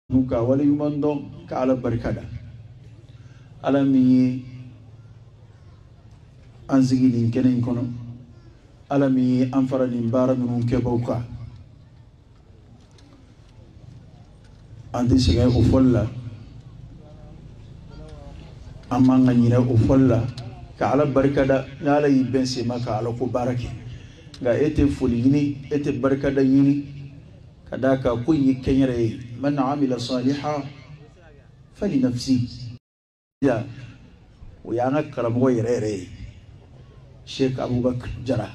nuka wali yumando ka ala barkada ala mi anzigi nin kenen kono ala mi anfara nin bara minun ke bawka andi sege o folla amma nganyine o folla ka ala barkada ngala yibense maka ala ko barake ga ete fulini ete barkada yini kadaka kunyi kenyere man amila salihan fali nafsi ya ويانا كلامه يرى شيخ أبو بكر جرا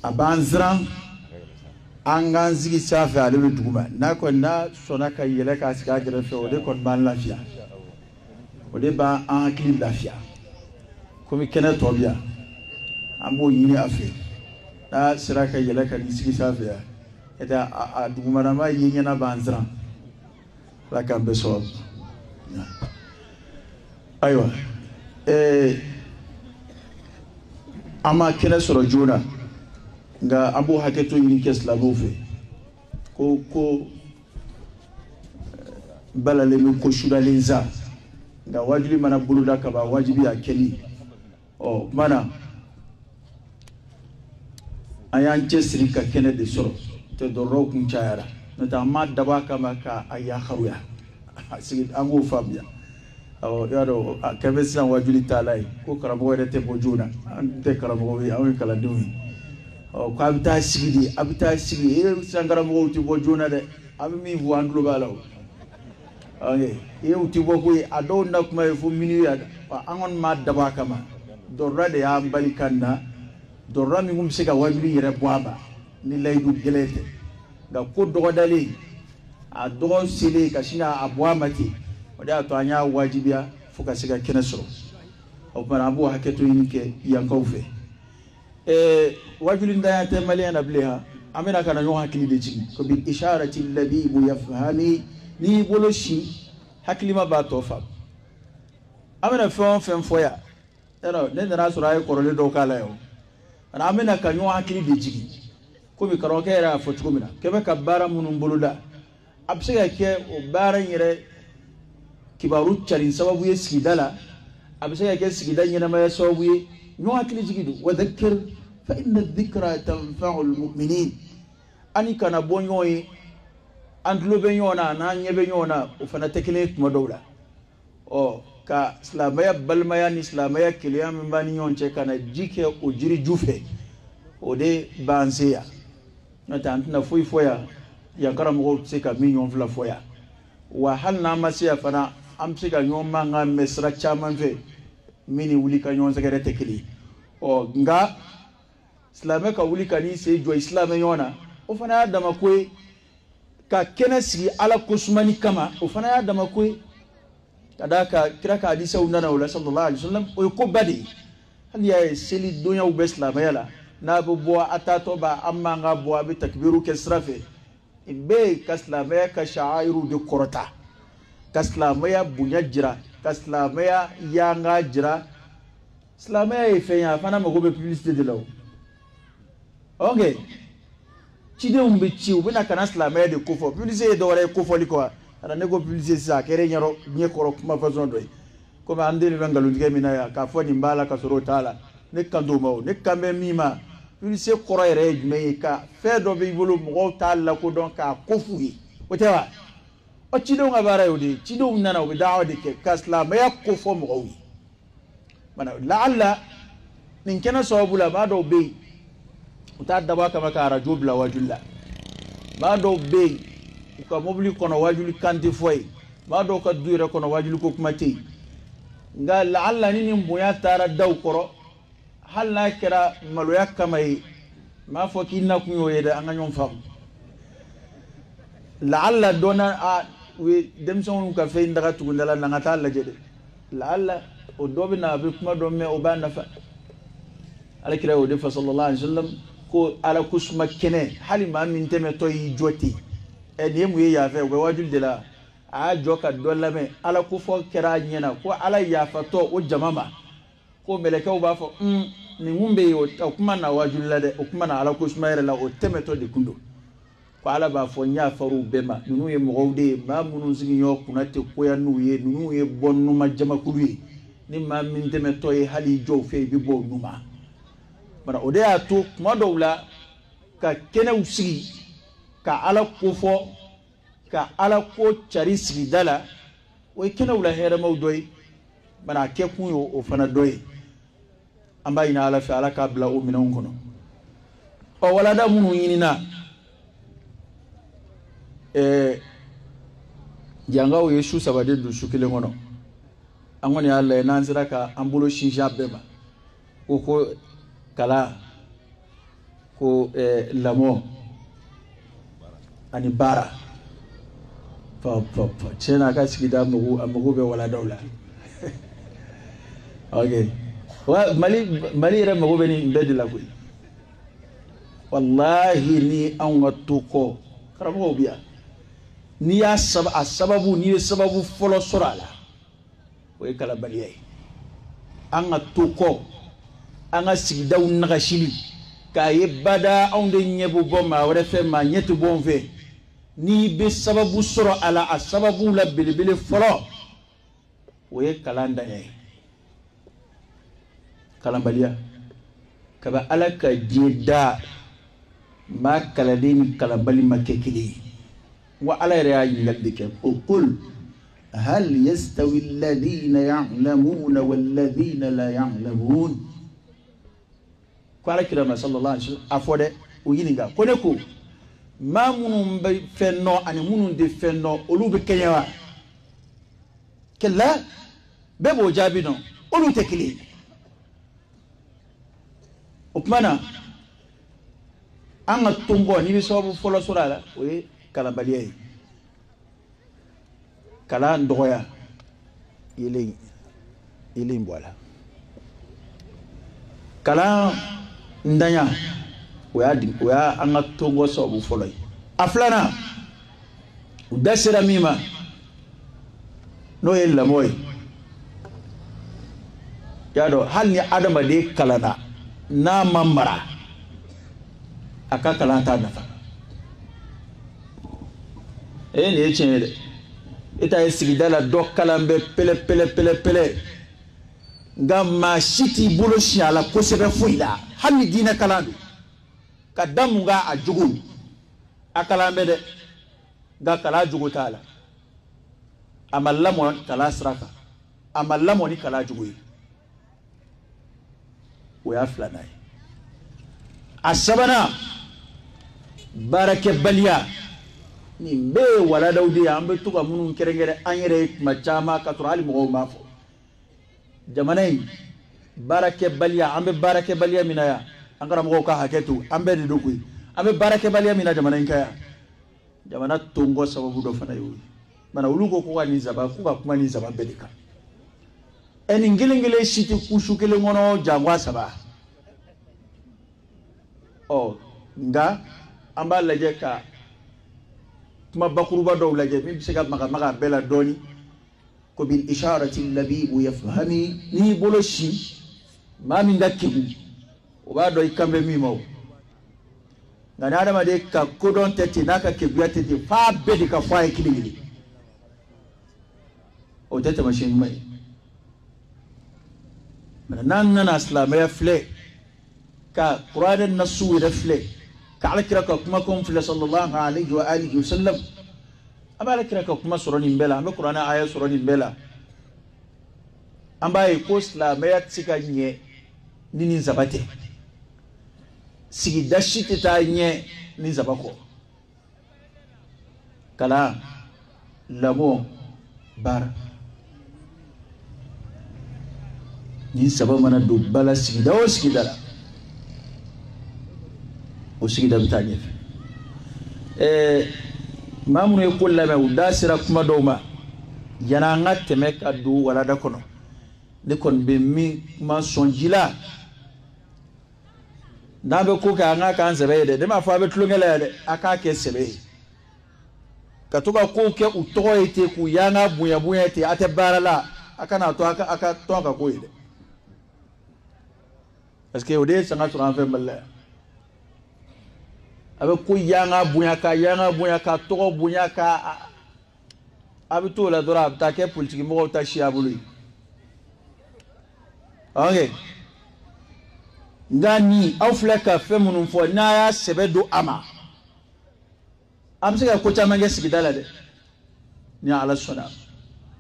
أبانزران أنغانزي سافة على الدوما ناكونا سوناكا يلك أسكا جرفة ودي كون بان لافيا ودي بان أنكلي لافيا كومي كنا توبيا أمو يني أفي نا سراكا يلك أسكا سافة إذا الدوما نما ينينا بانزران لكن بسواب أيوة أما كنا سرجونا غا أبو حكيتو ينكس لابوفي كو بلا لمن كشودا لنزا غا واجبي منا بلودا كبا واجبي أكلي أو منا أيان جسريكا كنا دسرو تدرو كنشايرا نتاما دبا كما كا أيا خرويا سيد أمو فابيا أو يارو كمسنا واجولي تالاي كو كرامو يرتي بوجونا أنت كرامو أو كلادومي أو كابتا سيدي أبتا سيدي إيه سانغرامو تي بوجونا ده أبي مي فواندلو بالو إيه وتبوكوي أدون نكما يفو منيا أنغن ما دبا كما دورا ده أمبالي كنا دورا ميهم سكا واجولي يربوابا نلايدو جلته دا كو دوغدالي أدون سيلي كشينا أبوامتي وده أتوانيا واجبيا فكاسيكا كنسرو أو من أبوه حكيتو ينك ينكوفي واجلين دا يتمالي أنا بليها أمينا كان يوم حكيلي ديجي كبالإشارة اللبيب يفهمي ني بولوشي حكيلي ما باتوفا أمينا فهم فويا نندنا سراي كورولي دوكالا يو أنا أمينا كان يوم حكيلي ديجي كومي كاروكي يرا فتكومينا كيف كبارا منو بلودا أبسيكا كي وبارا يرى kibaru charin sababu ye sigidala abisa yake sigida nyina ma sababu ye nyo akili jigidu wa dhakkir fa inna dhikra tanfa'u almu'minin ani kana bonyo yi andlo be nyona na nyebe nyona ufana tekele tuma dawla o ka islamaya balmaya ni islamaya kiliyam bani nyonche kana jike ujiri jufe o de banseya nata antna foi foya ya karamo seka minyon fla foya wa hal na masiya fana amsi ka ñoo manga mesra chaman fe mini wuli ka ñoo sagare tekili o nga islamé ka wuli ka ni se jo islamé yona o fana ya dama koy ka kenasi ala kusmani kama o fana ya dama koy kadaka kira ka hadisa unana wala sallallahu alaihi wasallam o ko badi hal ya seli dunya u islamé yala na bo atato ba amma nga bo bi takbiru kesrafe ibe kaslamaya ka sha'airu de korota kaslamaya bunya jira kaslamaya yanga jira islamaya ifenya fana magobe publicité de law okay chide umbe chi ubina kana islamaya de kofo publicité de wala kofo liko ana nego publicité sa kere nyaro nyekoro kuma façon doy comme ande ni bangalu ngemina ya ka foni mbala ka soro tala ne kando maw ne kambe mima publicité koro ere jume ka fe do be bulu mo tala ko don ka kofuyi otewa o chido ngabara yodi chido nana o daawa de ke kasla maya kofo mo wi mana la'alla nin kana sawbula ba do be uta daba kama ka radio bla wajulla ba do be ko mobli kono wajuli kanti foy ba do ka duire kono wajuli ko kuma tey nga la'alla ni mboya tara daw koro hal na kira maloya kamay ma foki na ku yoyede anga ñom fam la'alla dona a we dem son ka fe ndaga tugundala nga ta la jede la'alla o dobe na be kuma do me o ba nafa ala kira o de fa sallallahu alaihi wasallam ko ala kusma kene halima min teme to yi joti e de mu ya fe we wajul de la a joka dolla me ala ku fo kira nyena ko ala ya fa to o jamama ko meleke o ba fo ni ngumbe yo kuma na wajul la de o kuma na ala kusma yere la o teme to de kundo ala b'a fɔ n y'a far'u bɛɛ ma ninnu ye mɔgɔw de ye maa minnu sigiɲɔgɔn kunna tɛ koya n'u ye ninnu ye bɔnuma jamakulu ye ni maa min tɛmɛtɔ ye hali jɔw fɛ i bɛ bɔ olu ma bana o de y'a to kuma dɔw la ka kɛnɛw sigi ka ala ko fɔ ka ala ko cari sigida la o ye kɛnɛw la hɛrɛmaw dɔ ye bana a kɛ kun ye o fana dɔ ye an b'a ɲini ala fɛ ala k'a bila o minɛnw kɔnɔ ɔ walada minnu ɲinina jangaw ye su saba de don su kelen kɔnɔ an kɔni y'a lajɛ n'an sera ka an bolo sinsin a bɛɛ ma ko kala ko lamɔ ani baara tiɲɛ na a ka sigida a mago bɛ waladaw la ok mali yɛrɛ mago bɛ nin bɛɛ de la koyi wallahi ni an ka to kɔ karamɔgɔw bi yan n'i y'a sababu n'i ye sababu fɔlɔ sɔrɔ a la o ye kalabaliya ye an ka to kɔ an ka sigidaw nagasili k'a ye bada anw de ɲɛ bɛ bɔ maa wɛrɛ fɛ maa ɲɛ tɛ bɔ an fɛ n'i bɛ sababu sɔrɔ a la a sababu la belebele fɔlɔ o ye kalan daɲɛ ye kalanbaliya kaba ala ka diɲɛ da maa kaladen ni kalanbali ma kɛ kelen ye wa ala yɛrɛ y'a ɲininkali de kɛ o qul hal yastawi alladhina ya'lamuna walladhina la ya'lamun ko ala kira sallallahu alaihi wasallam a fɔ dɛ o ɲininka ko ne ko maa minnu bɛ fɛn dɔn ani minnu tɛ fɛn dɔn olu bɛ kɛɲɛ wa kɛlɛ bɛɛ b'o jaabi dɔn olu tɛ kelen ye o tuma na an ka tonbɔ n'i bɛ sababu fɔlɔ sɔrɔ a la o ye kalanbaliya ye kalan dɔgɔya yelen bɔ a la kalan ndanya o y'a an ka tonbɔ sababu fɔlɔ ye a filanan u da sera min ma n'o ye lamɔ ye y'a dɔn hali ni adamaden kalanna n'a ma mara a ka kalan t'a nafa nin ye tiɲɛ ye dɛ e ta ye sigida la dɔ kalan bɛ pɛlɛ nka maa si t'i bolo siɲɛ a la kosɛbɛ foyi la hali ni diinɛ kalan don ka da mun kan a jogo a kalan bɛ dɛ nka kalan jogo t'a la a ma lamɔ kalan sira kan a ma lamɔ ni kalan jogo ye o y'a filanan ye a sabanan baarakɛbaliya nin bɛɛ ye waladaw de ye an bɛ to ka minnu kɛrɛnkɛrɛn an yɛrɛ ye tuma caman ka sɔrɔ hali mɔgɔw m'a fɔ jamana in baarakɛbaliya an bɛ baarakɛbaliya min na yan an karamɔgɔw ka hakɛ to an bɛɛ de don koyi an bɛ baarakɛbaliya min na jamana in kan yan jamana tonkɔ sababu dɔ fana ye o ye mana olu ko ka nin saba ko ka kuma nin saba bɛɛ de kan nin kelen kelen si tɛ kusu kelen kɔnɔ jango saba nka an b'a lajɛ ka kuma bakuruba dɔw lajɛ min bɛ se ka magamaga bɛɛ la dɔɔni ko bil isharati labibu yafhami n'i bolo si maa min ka kegu o b'a dɔn i kan bɛ min ma o nka ni adamaden ka kodɔn tɛ ten n'a ka keguya tɛ ten f'a bɛɛ de ka fɔ a ye kelen kelen o tɛ taamasiyɛn ɲuman ye n'an nana silamɛya filɛ ka kuranɛ nasuw yɛrɛ filɛ ka alakira ka kumakanw filɛ sallallahu alaihi wa alihi wa sallam an bɛ alakira ka kuma sɔrɔ nin bɛɛ la an bɛ kuranɛ aya sɔrɔ nin bɛɛ la an b'a ye ko silamɛya tɛ se ka ɲɛ ni nin saba tɛ sigida si tɛ taa ɲɛ ni saba kɔ kalan lamɔ baara nin saba mana don bala sigida o sigida la o sigida bɛ taa ɲɛfɛ maa minnu ye ko lamɛn u da sera kuma dɔw ma yanni an ka tɛmɛ ka don walada kɔnɔ ne kɔni bɛ min kuma sɔn ji la n'an bɛ ko kɛ an k'a k'an sɛbɛ ye dɛ ne m'a fɔ a bɛ tulonkɛ la yan dɛ a k'a kɛ sɛbɛ ye ka to ka kow kɛ u tɔgɔ ye ten k'u yanga bonya ten a tɛ baara la a kana to a ka tɔn ka ko ye dɛ parce que o de ye sanga sɔrɔ an fɛ Mali la yan abe ko yanga bunyaka togo bunyaka abe to la dora ta ke politique mo ta shia bulu okay ngani aw fleka femunum fo na ya sebedo ama amsega ko chamange sigidala de ni ala sona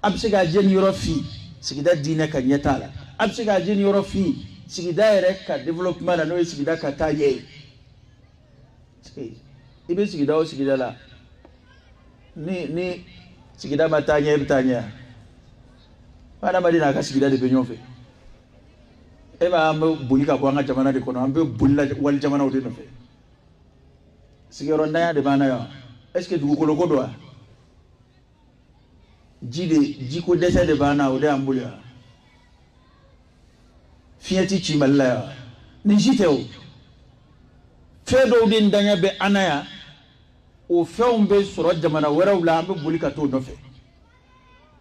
amsega jen yoro fi sigida dine ka nyetala amsega jen yoro fi sigida ere ka development no sigida ka taye ibe sigida o sigida la ni sigida matanya ibtanya pada madina ka sigida de benyofe eba ambe bulika ko nga jamana de kono ambe bulla wal jamana o de no fe sigiro ndaya de bana yo est-ce que du ko ko do jiko dese de bana o de ambulia fiati chimalla ni jiteo fedo de ndanya be anaya o feumbe soro jamana warawla ambe bulika to no fe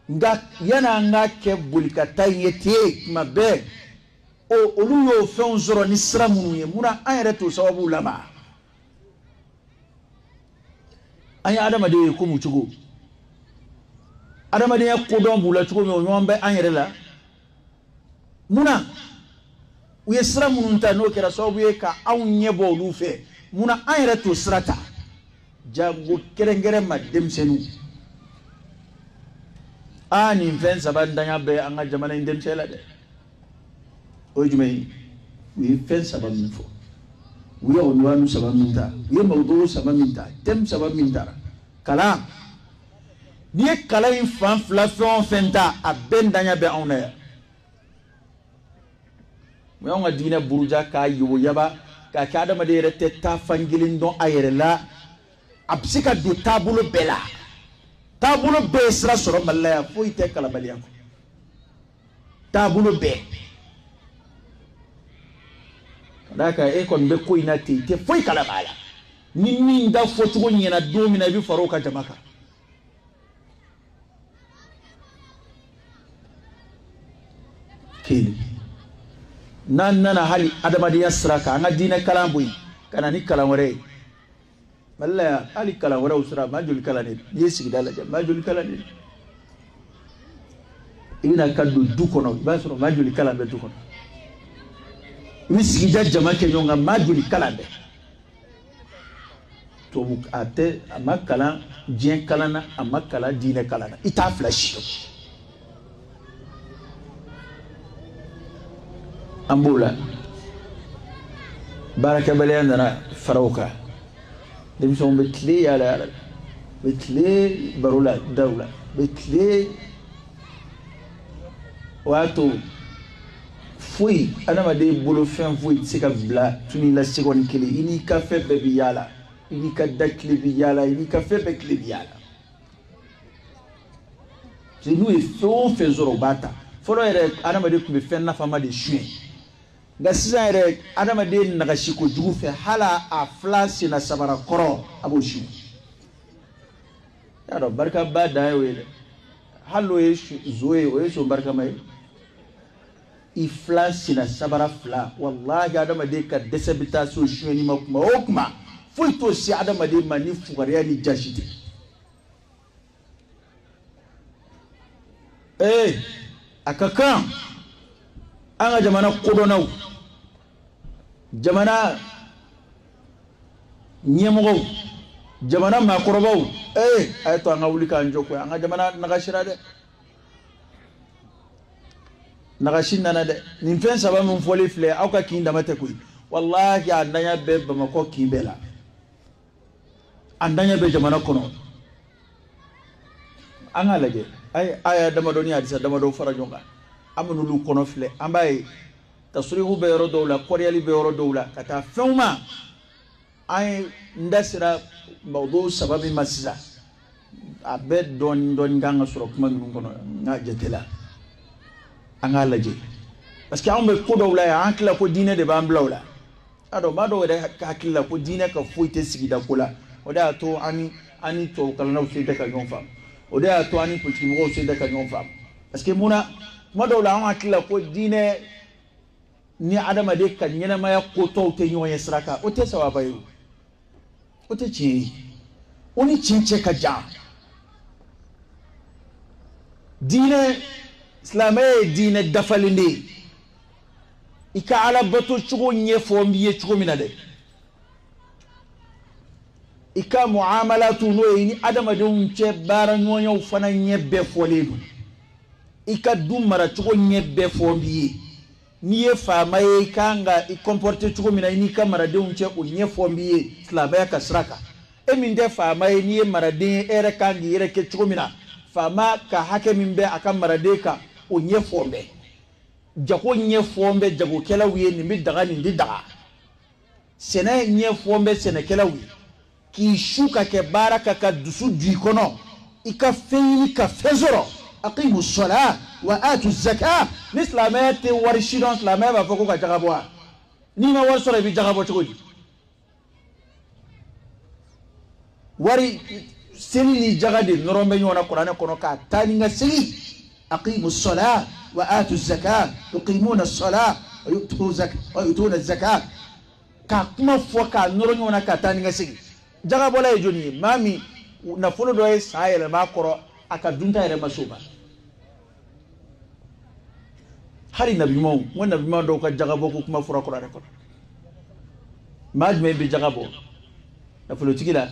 nga yana nga ke bulika tayete mabe o olu yo fɛn sɔrɔ ni sira minnu ye munna an yɛrɛ t'o sababu lama an ye adamaden ye komi cogo adamadenya kodɔn b'u la cogo min o ɲɔgɔn bɛ an yɛrɛ la munna u ye sira minnu ta n'o kɛra sababu ye ka anw ɲɛ bɔ olu fɛ munna an yɛrɛ t'o sira ta jago kɛrɛnkɛrɛn ma denmisɛnninw nin fɛn saba ntanya bɛ an ka jamana in denmisɛn la dɛ ojumai we fen saba min fo we onwanu saba min ta we mawdu saba min ta tem saba min ta kala ni kala in fan flafon fenta abendanya be onaya we on adina buruja ka yiwo yaba ka kada ma de rete ta fangilin don ayere la absika do tabulo bela tabulo be sra soro malaya fo ite kala baliya ko tabulo be daka kon be ko ina te foi kala bala ni min da fotugo nyina do mi na bi faro ka jamaka kini nana hali adamadi yasraka anga dina kalambuyi kana ni kalamore malla hali kalamore usra majul kalane yesi dala jam majul kalane ibina kaddu dukono basro majul kalambe dukono misigija jamake nyonga majuli kalande to ate amakala dien kalana amakala dine kalana ita flash ambula baraka balena farouka demson betli ala betli barula dawla betli wato fui adama de bolo fen fui sika bla tuni la seconde kele ini ka fe be biyala ini ka dakle biyala ini ka fe be kle biyala je nous e fon fe zoro bata folo ere adama de kumbe fen na fama de chien ga sisa ere adama de naga shiko jugu fe hala a flash na sabara koro abo chien yaro barka bada we hallo e zoe o so barka mai ifla sina sabara fla wallahi adama de ka desabita so shweni makuma okuma foi to si adama de mani fugariya ni jashite akaka anga jamana kodonau jamana nyemogo jamana makorobaw ayeto anga wulika njoko anga jamana nagashira de nagashi nana de nin fen saba mun foli fle aw ka kinda mate kuy wallahi andanya be bamako kimbela andanya be jamana kono anga lage aya dama doni hadisa dama do fara jonga amunu lu kono fle ambaye tasrihu be yoro dawla koryali be yoro dawla kata fewma ay ndasira mawdu sababi masisa abe don ganga suro kuma ngun kono na jetela anga laje parce que ambe ko dawla ya ankla ko dine de bamblawla ado mado de hakilla ko dine ka foite sigida kula oda to ani to kala na usida ka gonfa oda to ani politique mo usida ka gonfa parce que muna mado la ankla ko dine ni adama de ka nyena maya ko to te nyoye sraka o te sawaba yo ote chi oni chinche ka ja dine islamé dine dafalinde ika ala bato chugo nye fombiye chugo minade ika muamalatu no yini adama de che bara nyonyo fana nyebbe foledu ika dumara chugo nyebbe fombiye niye fama ye kanga i comporte chugo mina ni kamara de che o nye fombiye islamé ka sraka eminde fama ye niye marade ere kangi ere ke chugo mina fama ka hake mimbe aka marade ka o nye fombe jago nye fombe jago kela wiye ni mi daga ni ndi daga sene nye fombe sene kela wiye ki shuka ke baraka ka dusu du kono ika feyi ka fezoro aqimu ssalat wa atu zakat l'islamete warishidon islamé ba foko ka jagabo ni ma war sore bi jagabo chogoji wari seni ni jagade norombe nyona qur'ane kono ka tani nga sigi aqimu ssalat وآتوا الزكاة يقيمون الصلاة ويؤتون الزكاة كما فوكا نورنيونا كاتاني غسي جاغا بولا يجوني مامي نفولو دوي سايل ما كورو اكا دونتا يري مسوبا هاري نبي مو ونبي مو دوكا جاغا بوكو كما فورا كورا ريكو ماجمي بي جاغا بو نفولو تيكيلا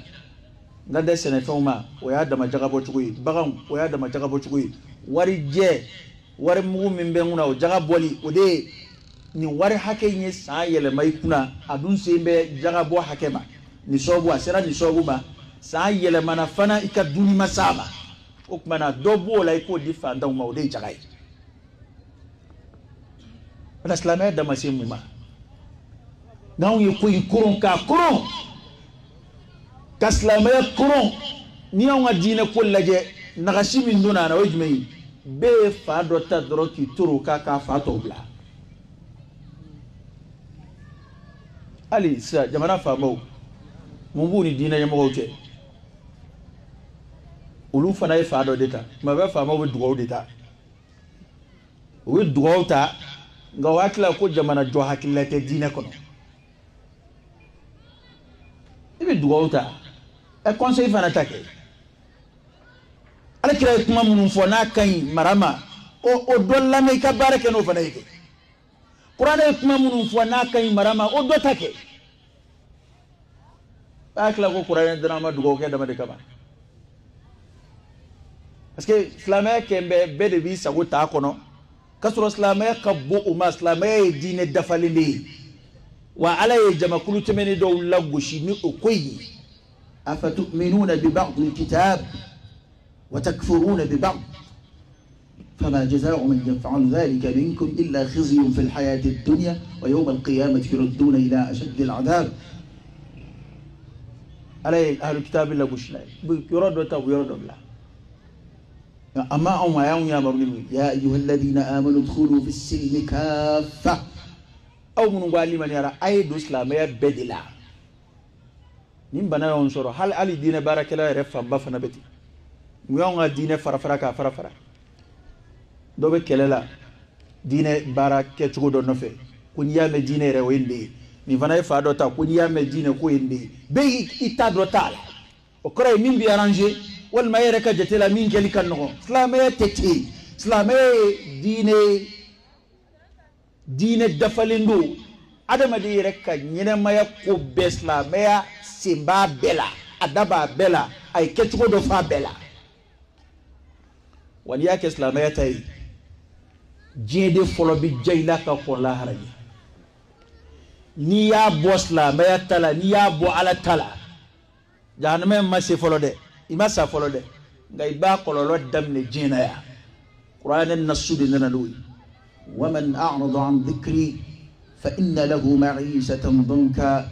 ngande sene fawma o ya dama jaga bo chugoyi bagam o ya dama jaga bo chugoyi wari je wari mugu min be nguna o jaga boli o de ni wari hake nye sa yele mai kuna adun sembe jaga bo hake ma ni sobu asera ni sobu ba sa yele mana fana ika duni masaba o kumana dobo la iko difa nda ma o de jaga yi ana islamé da masimu ma nawo yi ko kuron ka kuron kaslamé kuron ni on adine ko laje nagashi min duna na wajmei be fa do ta doro ki turu ka fa to bla ali sa jamana fa mo mumbuni dina ya mo te ulu fa na fa do deta ma be fa mo be dugo deta we dugo ta nga wakla ko jamana jo hakilla te dina kono ibe dugo ta e conseil fa na take ala kira kuma munun fo na kan marama o dolla me ka barake no fana yake qur'ana kuma munun fo na kan marama o do take akla ko qur'ana drama dugo ke dama de kaba parce que islamé kembe be de bi sago ta kono kasro islamé ka bo umma islamé dine dafalinde wa ala jamakulu temeni do lagushi ni o koyi afatu'minuna bi ba'd al-kitab وتكفرون ببعض فما جزاء من يفعل ذلك منكم إلا خزي في الحياة الدنيا ويوم القيامة يردون إلى أشد العذاب علي أهل الكتاب إلا قشنا يرد وتاب يرد الله أما أما يوم يا أيها الذين آمنوا ادخلوا في السلم كافة أو من قال من يرى أيد إسلامية بدلا من بنا ينصر هل علي دين بارك الله رفع بفنا بتي muyonga dine farafara ka farafara dobe kelela dine bara ke chugo do nofe kunya me dine re wende ni fana fa do ta kunya me dine ko ende be ita do tala o kore min bi arranger wal mayere ka jetela min geli kan no islamé tete islamé dine dafalindo adama de reka nyene maya ko be islamé simba bela adaba bela ay ke chugo do fa bela wani yake islamaya ta yi jede folo bi jayla ka ko la haraji ni ya bo islamaya tala ni ya bo ala tala jahannama ma se folo de ima sa folo de ngai ba ko lo damne jina ya qur'an nasudi nana luwi waman a'rada an dhikri fa inna lahu ma'ishatan danka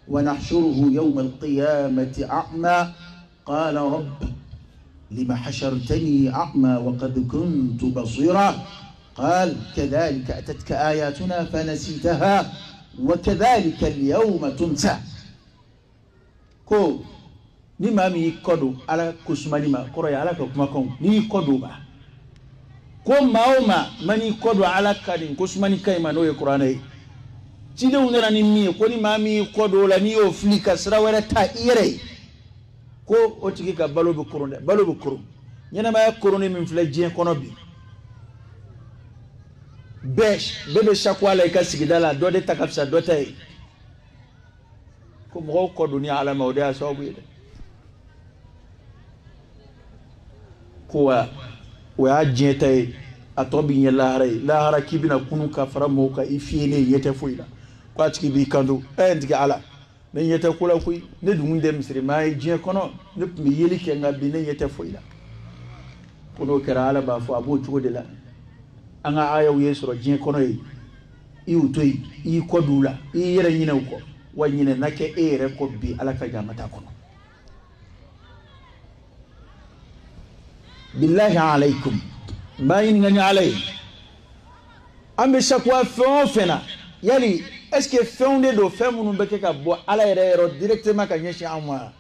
wa nahshuruhu yawm al-qiyamati a'ma qala rabb لما حشرتني أعمى وقد كنت بصيرا قال كذلك أتتك آياتنا فنسيتها وكذلك اليوم تنسى كو نما مي كودو على كسماني ما كوري على كما كون ني كودو با كو ماوما ماني كودو على كادين كسماني كايما نو القرآن cidenw nana ni min ye ko ni maa min kɔ don o la n'i y'o fili ka sira wɛrɛ ta i yɛrɛ ye ko o tigi ka balo bɛ koron dɛ balo bɛ koron ɲɛnamaya koronni min filɛ diɲɛ kɔnɔ bi bɛɛ bɛ sakwa la i ka sigida la dɔ de ta ka fisa dɔ ta ye ko mɔgɔw kɔ don ni ala ma o de y'a sababu ye dɛ ko wa o y'a diɲɛ ta ye a tɔ bɛ ɲɛ lahara ye lahara k'i bɛna kunu ka fara mɔgɔw kan i fiyelen ɲɛ tɛ foyi la ko a tigi b'i kanto n tigi ala ne ɲɛ tɛ ko la koyi ne dun tɛ misirimaa ye diɲɛ kɔnɔ ne tun bɛ yeli kɛ nka bi ne ɲɛ tɛ foyi la ko n'o kɛra ala b'a fɔ a b'o cogo de la an ka ayaw ye sɔrɔ diɲɛ kɔnɔ ye i y'u to yen i y'i kɔ don u la i y'i yɛrɛ ɲinɛ u kɔ wa ɲinɛ na kɛ e yɛrɛ kɔ bi ala ka jama t'a kɔnɔ billahi alaykum n b'a ɲininka ni ala ye an bɛ sakwa fɛn o fɛn na yali est-ce que fɛnw de don fɛn minnu bɛ kɛ ka bɔ ala yɛrɛ yɔrɔ directement ka ɲɛsin an ma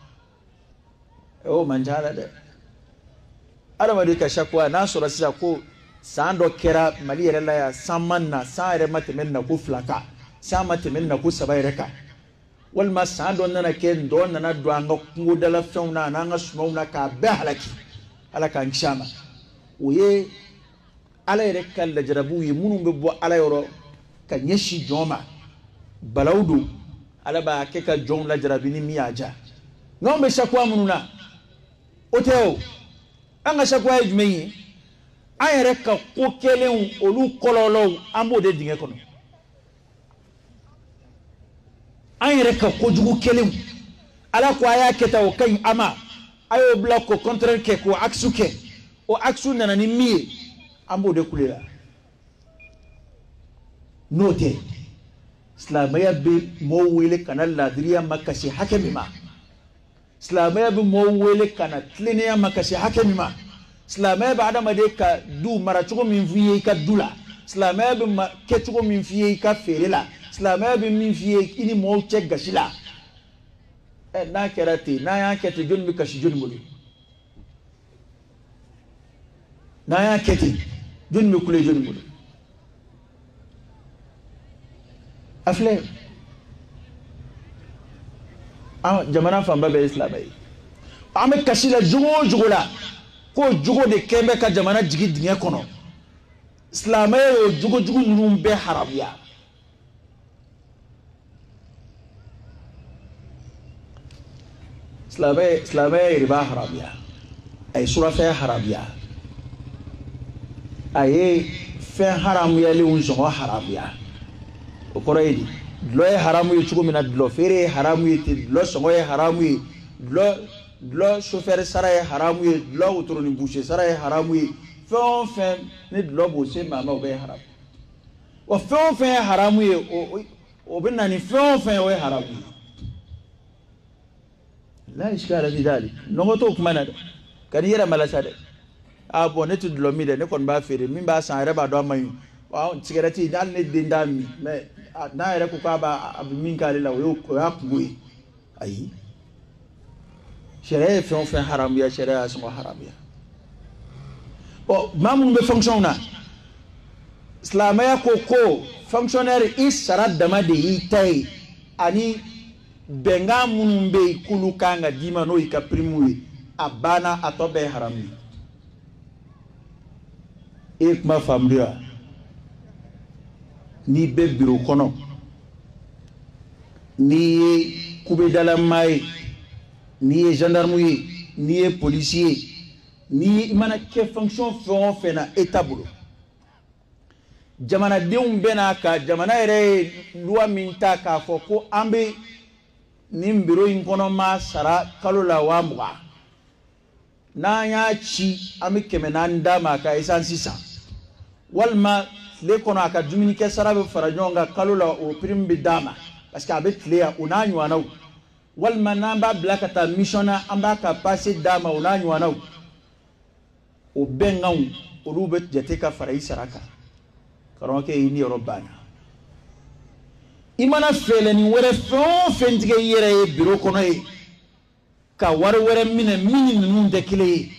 o man ca ala dɛ adamaden ka sakwa n'a sɔrɔ sisan ko san dɔ kɛra mali yɛrɛ la yan san man na san yɛrɛ ma tɛmɛ na ko 2 kan san ma tɛmɛ na ko 3 yɛrɛ kan walima san dɔ nana kɛ dɔ nana don an ka kungodala fɛnw na n'an ka sumaw na k'a bɛɛ halaki ala k'an kisi a ma o ye ala yɛrɛ ka lajarabiw ye minnu bɛ bɔ ala yɔrɔ ka ɲɛsin jɔn ma balaw don ala b'a kɛ ka jɔnw lajarabi ni min y'a diya n'anw bɛ sakwa minnu na o tɛ o an ka sakwa ye jumɛn ye an yɛrɛ ka ko kɛlenw olu kɔlɔlɔw an b'o de dingɛ kɔnɔ an yɛrɛ ka kojugu kɛlenw ala ko a y'a kɛ tan o ka ɲi a ma a y'o bila ko contraire kɛ ko axe kɛ o axe nana ni min ye an b'o de kule la n'o tɛ silamɛya bɛ mɔɔw wele ka na laadiriya ma ka se hakɛ min ma silamɛya bɛ mɔɔw wele ka na tilennenya ma ka se hakɛ min ma silamɛya bɛ adamaden ka du mara cogo min f'i ye i ka du la silamɛya bɛ kɛ cogo min f'i ye i ka feere la silamɛya bɛ min f'i ye i ni mɔɔw cɛ gasi la n'a kɛra ten n'an y'a kɛ ten jɔnni bɛ kasi jɔnni bolo n'an y'a kɛ ten jɔnni bɛ kule jɔnni bolo a filɛ an jamana fanba bɛɛ ye silamɛ ye an bɛ kasi la jogo o jogo la k'o jogo de kɛn bɛ ka jamana jigi dingɛ kɔnɔ silamɛya y'o jogo jugu ninnu bɛɛ haramuya silamɛya de b'a haramuya a ye surafɛn haramuya a ye fɛn haramuyalenw sɔngɔ haramuya o kɔrɔ ye di dulɔ ye haramu ye cogo min na dulɔ feere ye haramu ye ten dulɔ sɔngɔ ye haramu ye dulɔ chauffeur sara ye haramu ye dulɔ wotoronin boucher sara ye haramu ye fɛn o fɛn ni dulɔ b'o se maa ma o bɛ ye haramu wa fɛn o fɛn ye haramu ye o bɛ na ni fɛn o fɛn o ye haramu ye la iskala fi dalik nɔgɔ t'o kuma na dɛ ka n'i yɛrɛ malasa dɛ a bɔn ne tɛ dulɔ min dɛ ne kɔni b'a feere min b'a san a yɛrɛ b'a dɔn a man ɲi cigarette hali ne den t'a min mais n'a yɛrɛ ko k'a bɛ min k'ale la o y'a kungo ye ayi sariya ye fɛn o fɛn haramuya sariya y'a sɔngɔ haramuya maa minnu bɛ fonction na silamɛya ko fonctionnaire i sara dama de y'i ta ye ani bɛnkan minnu bɛ yen k'olu kan ka d'i ma n'o y'i ka prime ye a banna a tɔ bɛɛ ye haramu ye e ye kuma faamuya wa n'i bɛ biro kɔnɔ n'i ye kubedalamaa ye n'i ye gendarme ye n'i ye policier ye n'i mana kɛ fonction fɛn o fɛn na État bolo jamanadenw bɛ n'a ka jamana yɛrɛ ye loi min ta k'a fɔ ko an bɛ nin biro in kɔnɔ maa sara kalo la 20,000 n'an y'a ci an bɛ 400 d'a ma a ka essence san walima tile kɔnɔ a ka dumunikɛ sara bɛ fara ɲɔgɔn kan kalo la o prime bɛ d'a ma parce que a bɛ tile yan o n'a ɲɔgɔnnaw walima n'an b'a bila ka taa mission na an b'a ka passe d'a ma o n'a ɲɔgɔnnaw o bɛnkanw olu bɛ jate ka fara i sara kan karamɔgɔkɛ i ni yɔrɔ banna i mana fɛɛrɛnin wɛrɛ fɛn o fɛn tigɛ i yɛrɛ ye biro kɔnɔ ye ka wari wɛrɛ minɛ min ni ninnu tɛ kelen ye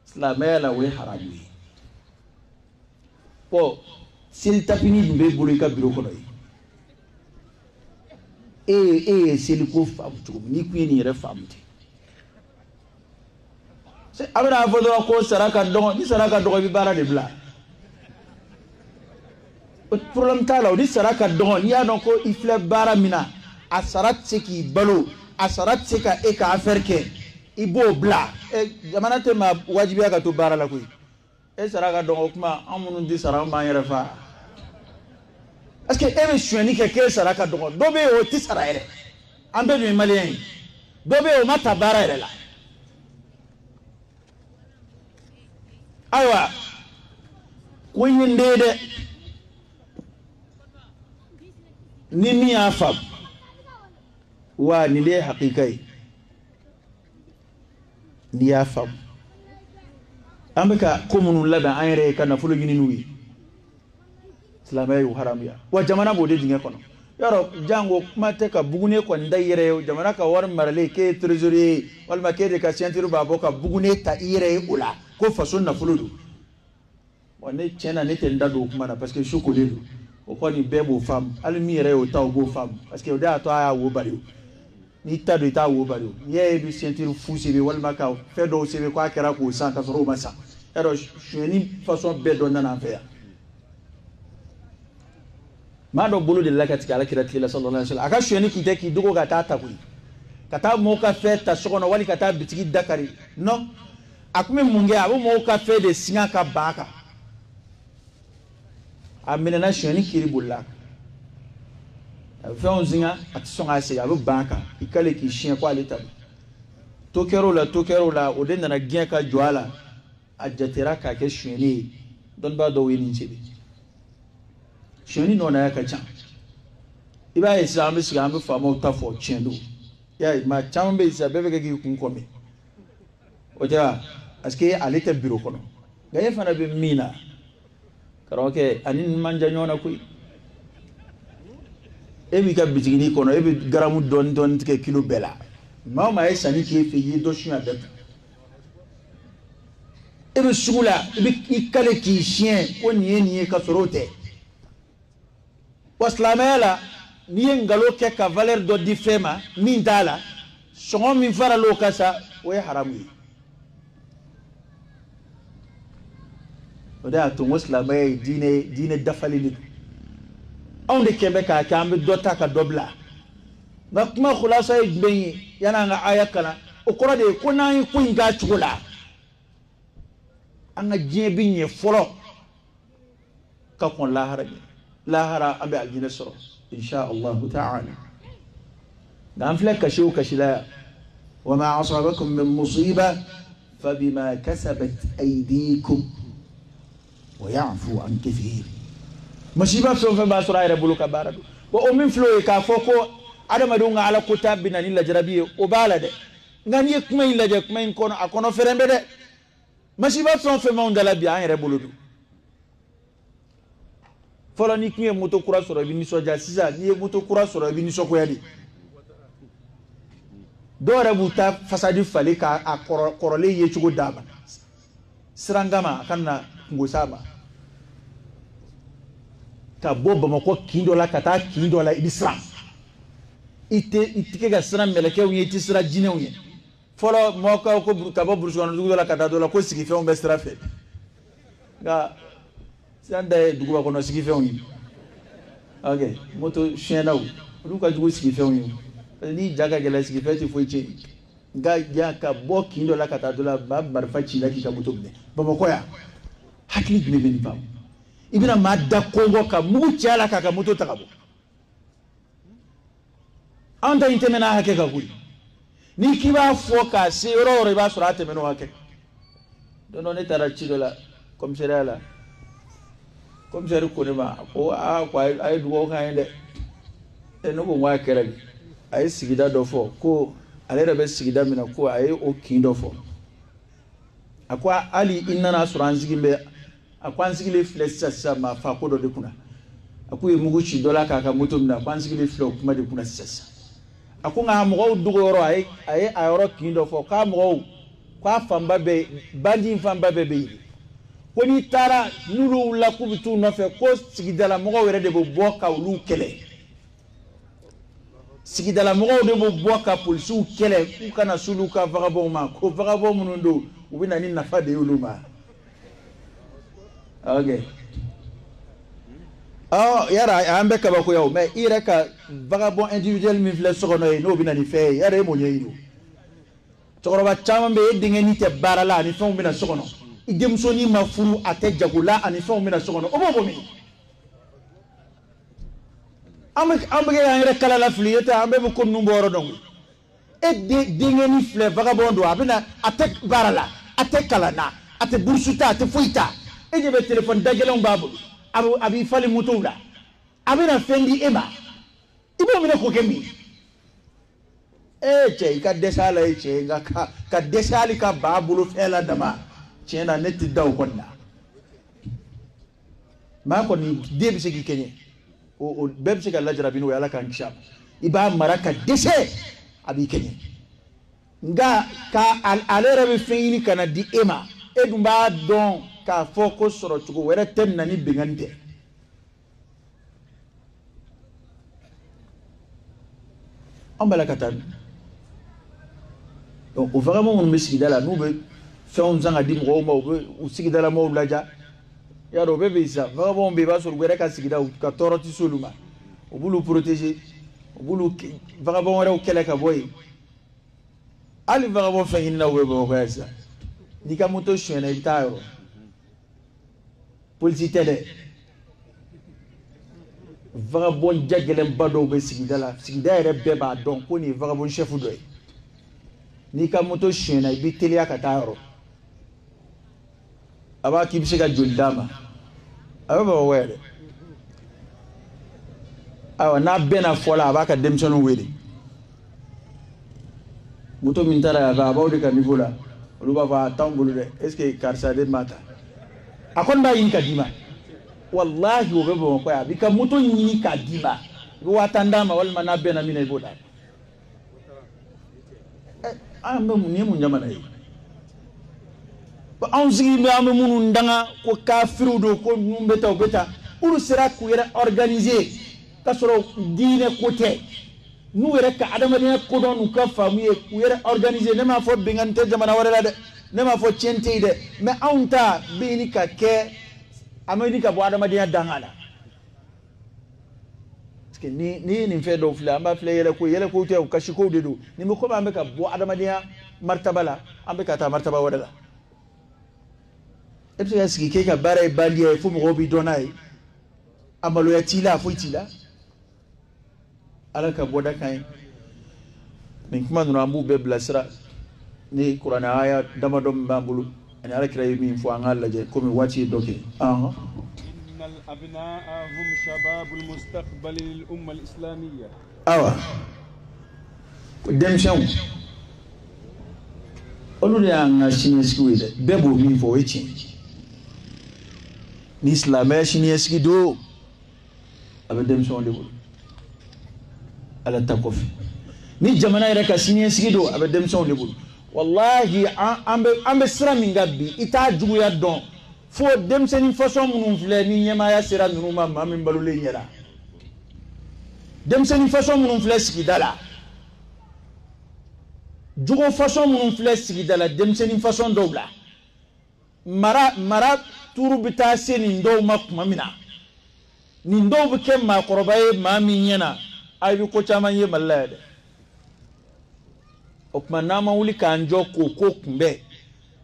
silamɛya la o ye haramu ye seli tapini dun b'e bolo i ka biro kɔnɔ ye seli ko faamu cogo ni ku ye nin yɛrɛ faamu ten a bɛna fɔ dɔrɔn ko sara ka dɔgɔ ni sara ka dɔgɔ i bɛ baara de bila o problème t'a la o ni sara ka dɔgɔ n'i y'a dɔn ko i filɛ baara min na a sara tɛ se k'i balo a sara tɛ se ka e ka affaire kɛ i b'o bila jamana tɛ maa wajibiya ka to baara la koyi e sara ka dɔgɔ o kuma an minnu tɛ sara an b'an yɛrɛ fa parce que e bɛ sonyɛni kɛ k'e sara ka dɔgɔ dɔ bɛ yen o tɛ sara yɛrɛ an bɛɛ dun ye maliyɛn ye dɔ bɛ yen o ma ta baara yɛrɛ la ayiwa ko in ye n den ye dɛ ni min y'a faamu wa nin de ye hakika ye n'i y'a faamu an bɛ ka ko minnu labɛn an yɛrɛ ye ka nafolo ɲini n'u ye silamɛya y'o haramuya wa jamana b'o de dingɛ kɔnɔ yɔrɔ jango kuma tɛ ka bugune kɔni da i yɛrɛ ye jamana ka wari maralen k'e ye trésorier ye walima k'e de ka ceinture b'a bɔ ka bugune ta i yɛrɛ ye o la ko faso nafolo don wa ne tiɲɛ na ne tɛ n da don o kuma na parce que su kolen don o kɔni bɛɛ b'o faamu hali min yɛrɛ y'o ta o b'o faamu parce que o de y'a to a y'a wo bari o n'i ta don i t'a wo bari o n'i y'a ye i bɛ ceinture fu sebe walima ka fɛn dɔw sebe k'a kɛra k'o san ka sɔrɔ o ma san yarɔ sonyɛni façon bɛɛ dɔ nana an fɛ yan maa dɔ bolo de la ka tigɛ alakira tile la sallallahu alaihi wasallam a ka sonyɛni tun tɛ k'i dogo ka taa ta koyi ka taa mɔgɔw ka fɛn ta so kɔnɔ wali ka taa bitigi dakari non a tun bɛ mun kɛ a bɛ mɔgɔw ka fɛn de singa ka ban a kan a minɛna sonyɛni kiri bolila a bɛ fɛnw singa a tɛ sɔn k'a segin a bɛ ban a kan i k'ale k'i siɲɛ ko ale ta don to kɛr'o la o de nana gɛn ka jɔ a la a jatera k'a kɛ sonyɛni ye dɔnnibaa dɔw ye nin sebe sonyɛni nɔnaya ka ca i b'a ye sisan an bɛ sigi an bɛ faamaw ta fɔ tiɲɛ don y'a ye maa caman bɛ yen sisan bɛɛ bɛ kɛ k'i kun kɔmi o tɛ wa parce que ale tɛ biro kɔnɔ nka e fana bɛ min na karamɔgɔkɛ ani man jan ɲɔgɔn na koyi e b'i ka bitiginin kɔnɔ e bɛ garamu dɔɔni tigɛ kilo bɛɛ la maa o maa ye sanni k'e fɛ i ye dɔ suɲɛ a bɛɛ kan e bɛ sugu la i kale k'i siɲɛ ko nin ye ka sɔrɔ o tɛ wa silamɛya la n'i ye nkalon kɛ ka valeur dɔ di fɛn ma min t'a la sɔngɔ min farala o kan sa o ye haramu ye o de y'a to n ko silamɛya ye diinɛ dafalen de don anw de kɛn bɛ k'a kɛ an bɛ dɔ ta ka dɔ bila nka kuma khulasa ye jumɛn ye yan'an ka aya kalan o kɔrɔ de ye ko n'an ye ko in k'a cogo la an ka diɲɛ bɛ ɲɛ fɔlɔ ka kɔn lahara ɲɛ lahara an bɛ aljinɛ sɔrɔ insha allahu ta'ala nka an filɛ kasi o kasi la yan wa ma asabakum min musiba fa bima kasabat aydikum wa ya'fu an kathir musiba fɛn o fɛn b'a sɔrɔ a yɛrɛ bolo ka baara don wa o min filɛ o ye k'a fɔ ko adamadenw ka ala kota bɛ na ni lajarabi ye o b'a la dɛ nka n'i ye kuma in lajɛ kuma in kɔnɔ a kɔnɔ fɛrɛn bɛ dɛ musiba fɛn o fɛn b'anw da la bi an yɛrɛ bolo don fɔlɔ ni kun ye moto kura sɔrɔ i bɛ nisɔndiya sisan n'i ye moto kura sɔrɔ i bɛ nisɔngoya de dɔw yɛrɛ b'u ta fasadi falen k'a kɔrɔlen ye cogo d'a ma siran kama a ka na kungo s'a ma ka bɔ bamakɔ kin dɔ la ka taa kin dɔ la i bɛ siran i tɛ ka siran mɛlɛkɛw ye i tɛ siran jinɛw ye fɔlɔ mɔgɔw ko ka bɔ burusi kɔnɔ dugu dɔ la ka taa dɔ la ko sigifɛnw bɛ sira fɛ nka sisan da ye duguba kɔnɔ sigifɛnw ye ok moto suyɛnnaw olu ka jugu sigifɛnw ye parce que n'i ja ka gɛlɛn sigifɛn tɛ foyi tiɲɛ nka yan ka bɔ kin dɔ la ka taa dɔ la ba marifa ci la k'i ka moto minɛ bamakɔ yan hakili jumɛn bɛ nin faamu i bɛna maa da kɔngɔ ka mugu cɛ a la k'a ka moto ta ka bɔ anw ta in tɛmɛna hakɛ kan koyi n'i k'i b'a fɔ k'a se yɔrɔ o yɔrɔ i b'a sɔrɔ a tɛmɛn'o hakɛ don dɔ ne taara ci dɔ la komisariya la komisɛri ko ne ma ko ko a ye dugawu k'an ye dɛ ne ko n ko a kɛra de a ye sigida dɔ fɔ ko ale yɛrɛ bɛ sigida min na ko a ye o kin dɔ fɔ a ko hali i nana sɔrɔ an sigilen bɛ a ko an sigilen filɛ sisan maa fa ko dɔ de kunna a ko ye mugu ci dɔ la k'a ka moto minɛ a ko an sigilen filɛ o kuma de kunna sisan a ko nka mɔgɔw dogo yɔrɔ a ye a yɔrɔ kin dɔ fɔ k'a mɔgɔw k'a fanba bɛɛ bandi fanba bɛɛ bɛ yen ko n'i taara n'olu wulila k'u bɛ t'u nɔfɛ ko sigidala mɔgɔw yɛrɛ de bɛ bɔ ka olu kɛlɛ sigidala mɔgɔw de b'o bɔ ka polisiw kɛlɛ k'u kana s'olu ka vagabond ma ko vagabond minnu don u bɛ na ni nafa de y'olu ma ok yara an bɛ kabakoya o mais i yɛrɛ ka vagabond individuel min filɛ so kɔnɔ ye n'o bɛ na ni fɛn ye yara e m'o ɲɛɲini o cɛkɔrɔba caman bɛ e denkɛni tɛ baara la ani fɛnw bɛ na so kɔnɔ i denmusonin ma furu a tɛ jago la ani fɛnw bɛ na so kɔnɔ o b'o bɔ min an bɛ k'an yɛrɛ kala la fili ye ta an bɛɛ bɛ ko ninnu bɔ yɔrɔ dɔn e denkɛni filɛ vagabond don a bɛ na a tɛ baara la a tɛ kalan na a tɛ burusu ta a tɛ foyi ta e ɲɛ bɛ téléphone dagɛlɛnw b'a bolo a b'i falen motow la a bɛ na fɛn di e ma i b'o minɛ k'o kɛ min cɛ i ka dɛsɛ a la ye cɛ nka ka dɛsɛ hali ka ba bolo fɛn la dama tiɲɛ na ne tɛ da o kɔni na maa kɔni den bɛ se k'i kɛɲɛ o bɛɛ bɛ se ka lajarabi n'o ye ala k'an kisi a ma i b'a mara ka dɛsɛ a b'i kɛɲɛ nka ale yɛrɛ bɛ fɛn ɲini ka na di e ma e dun b'a dɔn k'a fɔ ko sɔrɔ cogo wɛrɛ tɛ na ni bɛnkanni tɛ an b'a la ka taa donc o vagabond minnu bɛ sigida la n'u bɛ fɛnw san ka di mɔgɔw ma u bɛ u sigidala mɔgɔw laja y'a dɔn o bɛɛ bɛ yen sisan vagabond bɛ yen i b'a sɔrɔ u yɛrɛ ka sigida ka tɔɔrɔ tɛ s'olu ma u b'olu protéger u b'olu vagabond wɛrɛw kɛlɛ ka bɔ yen hali vagabond fɛn ɲinina u bɛ Bamakɔ yan sisan n'i ka moto sonyɛna i bɛ taa yɔrɔ polisi tɛ dɛ vagabond jagɛlɛnba dɔw bɛ sigida la sigida yɛrɛ bɛɛ b'a dɔn ko nin ye vagabond chef dɔ ye n'i ka moto sonyɛna i bɛ teliya ka taa yɔrɔ a b'a k'i bɛ se ka joli d'a ma a bɛ Bamakɔ yan dɛ ayiwa n'a bɛnna fɔ la a b'a ka denmisɛnninw wele moto min taara yan fɛ a b'aw de ka niveau la olu b'a fɔ a t'anw bolo dɛ est ce que karisa de m'a ta a kɔni b'a ɲini ka d'i ma walahi o bɛ Bamakɔ yan a b'i ka moto ɲini k'a d'i ma i bɛ 5000 d'a ma walima n'a bɛnna min na i b'o d'a ma an bɛ mun nin ye mun jamana ye anw sigilen bɛ an bɛ minnu danga ko kafiriw don ko ninnu bɛ taa u bɛ taa olu sera k'u yɛrɛ organiser k'a sɔrɔ diinɛ ko tɛ n'u yɛrɛ ka adamadenya kodɔn n'u ka faamu ye k'u yɛrɛ organiser ne m'a fɔ bɛnkanni tɛ jamana wɛrɛ la dɛ ne m'a fɔ tiɲɛ tɛ yen dɛ mais anw ta bɛ ɲini ka kɛ a ma ɲini ka bɔ adamadenya danga la parce que ni ye nin fɛn dɔw filɛ an b'a filɛ yɛlɛkow tɛ o kasikow de don nin bɛ komi an bɛ ka bɔ adamadenya martaba la an bɛ ka taa martaba wɛrɛ la e bɛ se ka sigi k'e ka baara ye bandiya ye fo mɔgɔw b'i dɔn n'a ye a maloya t'i la a foyi t'i la ala ka bɔda kan ye nin kuma ninnu an b'u bɛɛ bilasira ni kuranɛ aya damadɔ min b'an bolo ani alakira ye min fɔ an k'a lajɛ komi waati ye dɔ kɛ innal abnaa hum shababul mustaqbal lil umma al islamiyya awa denmisɛnw olu de y'an ka siniɲɛsigiw ye dɛ bɛɛ b'o min fɔ o ye tiɲɛ ni silamɛya siniɲɛsigi don a bɛ denmisɛnw de bolo ala ta kɔfɛ ni jamana yɛrɛ ka siniɲɛsigi don a bɛ denmisɛnw de bolo wallahi an bɛ sira min kan bi i t'a juguya dɔn fo denmisɛnnin façon minnu filɛ ni ɲɛmaaya sera ninnu ma maa min balolen ɲɛna denmisɛnnin façon minnu filɛ sigida la jogo façon minnu filɛ sigida la denmisɛnnin façon dɔw la mara tuuru bɛ taa se nin dɔw ma tuma min na nin dɔw bɛ kɛ maakɔrɔba ye maa min ɲɛna a bɛ ko caman ye Mali la yan dɛ o tuma n'an ma wuli k'an jɔ k'o ko kunbɛn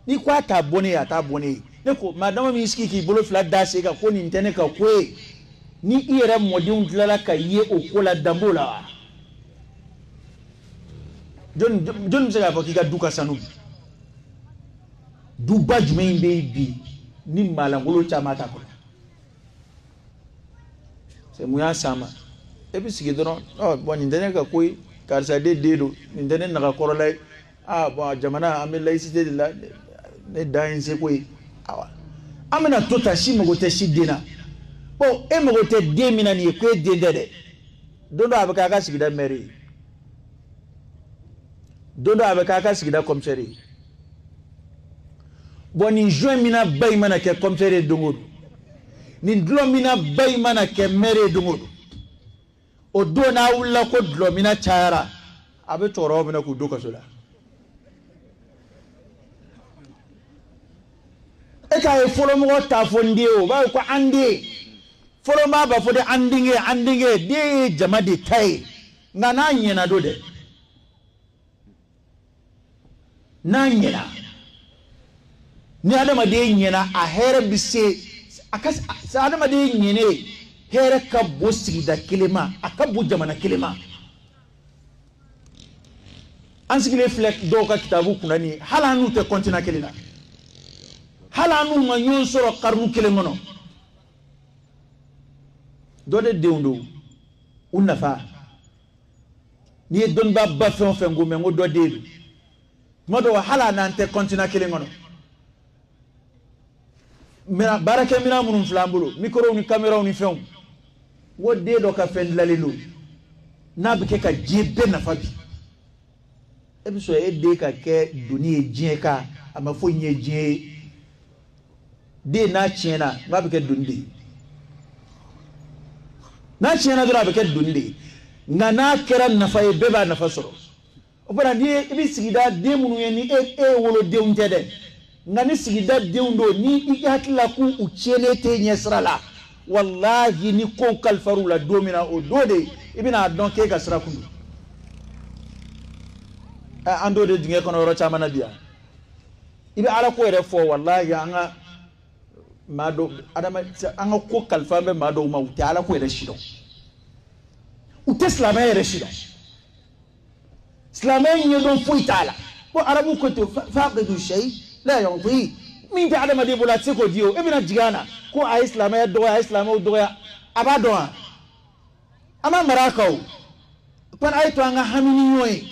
ni ko a t'a bɔ ne ye a t'a bɔ ne ye ne ko maa dama min sigi k'i bolo fila da sen kan ko nin tɛ ne ka ko ye ni i yɛrɛ mɔdenw tilala ka ye o ko la danbo la wa jɔn bɛ se k'a fɔ k'i ka du ka sanu duba jumɛn bɛ yen bi ni maalankolon caman t'a kɔnɔ c'est mun y'a s'an ma e bɛ sigi dɔrɔn bon nin tɛ ne ka ko ye karisa de den don nin tɛ ne nagakɔrɔla ye bon jamana an bɛ laïcité de la ne dan ye seko ye awa an bɛna to ta si mago tɛ si den na bon e mago tɛ den min na nin ye ko e den tɛ dɛ don dɔ a bɛ k'a ka sigida maire ye don dɔ a bɛ k'a ka sigida commissaire ye bon nin juin min na ba in mana kɛ commissaire ye don o don nin dulɔ min na ba in mana kɛ maire ye don o don o do na wula ko dlomina chara abe toro mina ku do kasola e ka e folo mo ta fondi o ba ko andi folo ma ba fode andinge de jama de tai ngana nyena do de na nyena ni adama de nyena a here bise akas sa adama de nyene here ka bosi da kilema akabu jamana kilema ansigile flek do ka kitabu kunani halanu te kontina kelina halanu ma nyon soro qarnu kelengono do de dewndo unafa ni don babba fen fen go mengo do de modo halana te kontina kelengono mina barake mina munum flambulo micro ni camera ni fen wo de do ka fen lalelu na bike ka jebe na fabi ebi so e de ka ke duni ejie ka amafo nye ejie de na chiena ba bike dundi na chiena do bike dundi ngana kera nafa e beba nafa soro opara ni ebi sigida de munu yeni wolo de untede ngani sigida de undo ni ikatla ku uchene te nyesrala wallahi ni ko kalfarula domina o dode ibina don ke gasra kundu ando de dinge kono ro chamana biya ibi ala ko re fo wallahi anga mado adama anga ko kalfambe mado ma uti ala ko re shido utesla ma re shido islamay ni don fo itala ko arabu ko to faqidu shay la yuti min ta adama de bulati ko dio ibina jigana ko a islamay do a islamay do abado ama marakaw pan ay to anga hamini yoy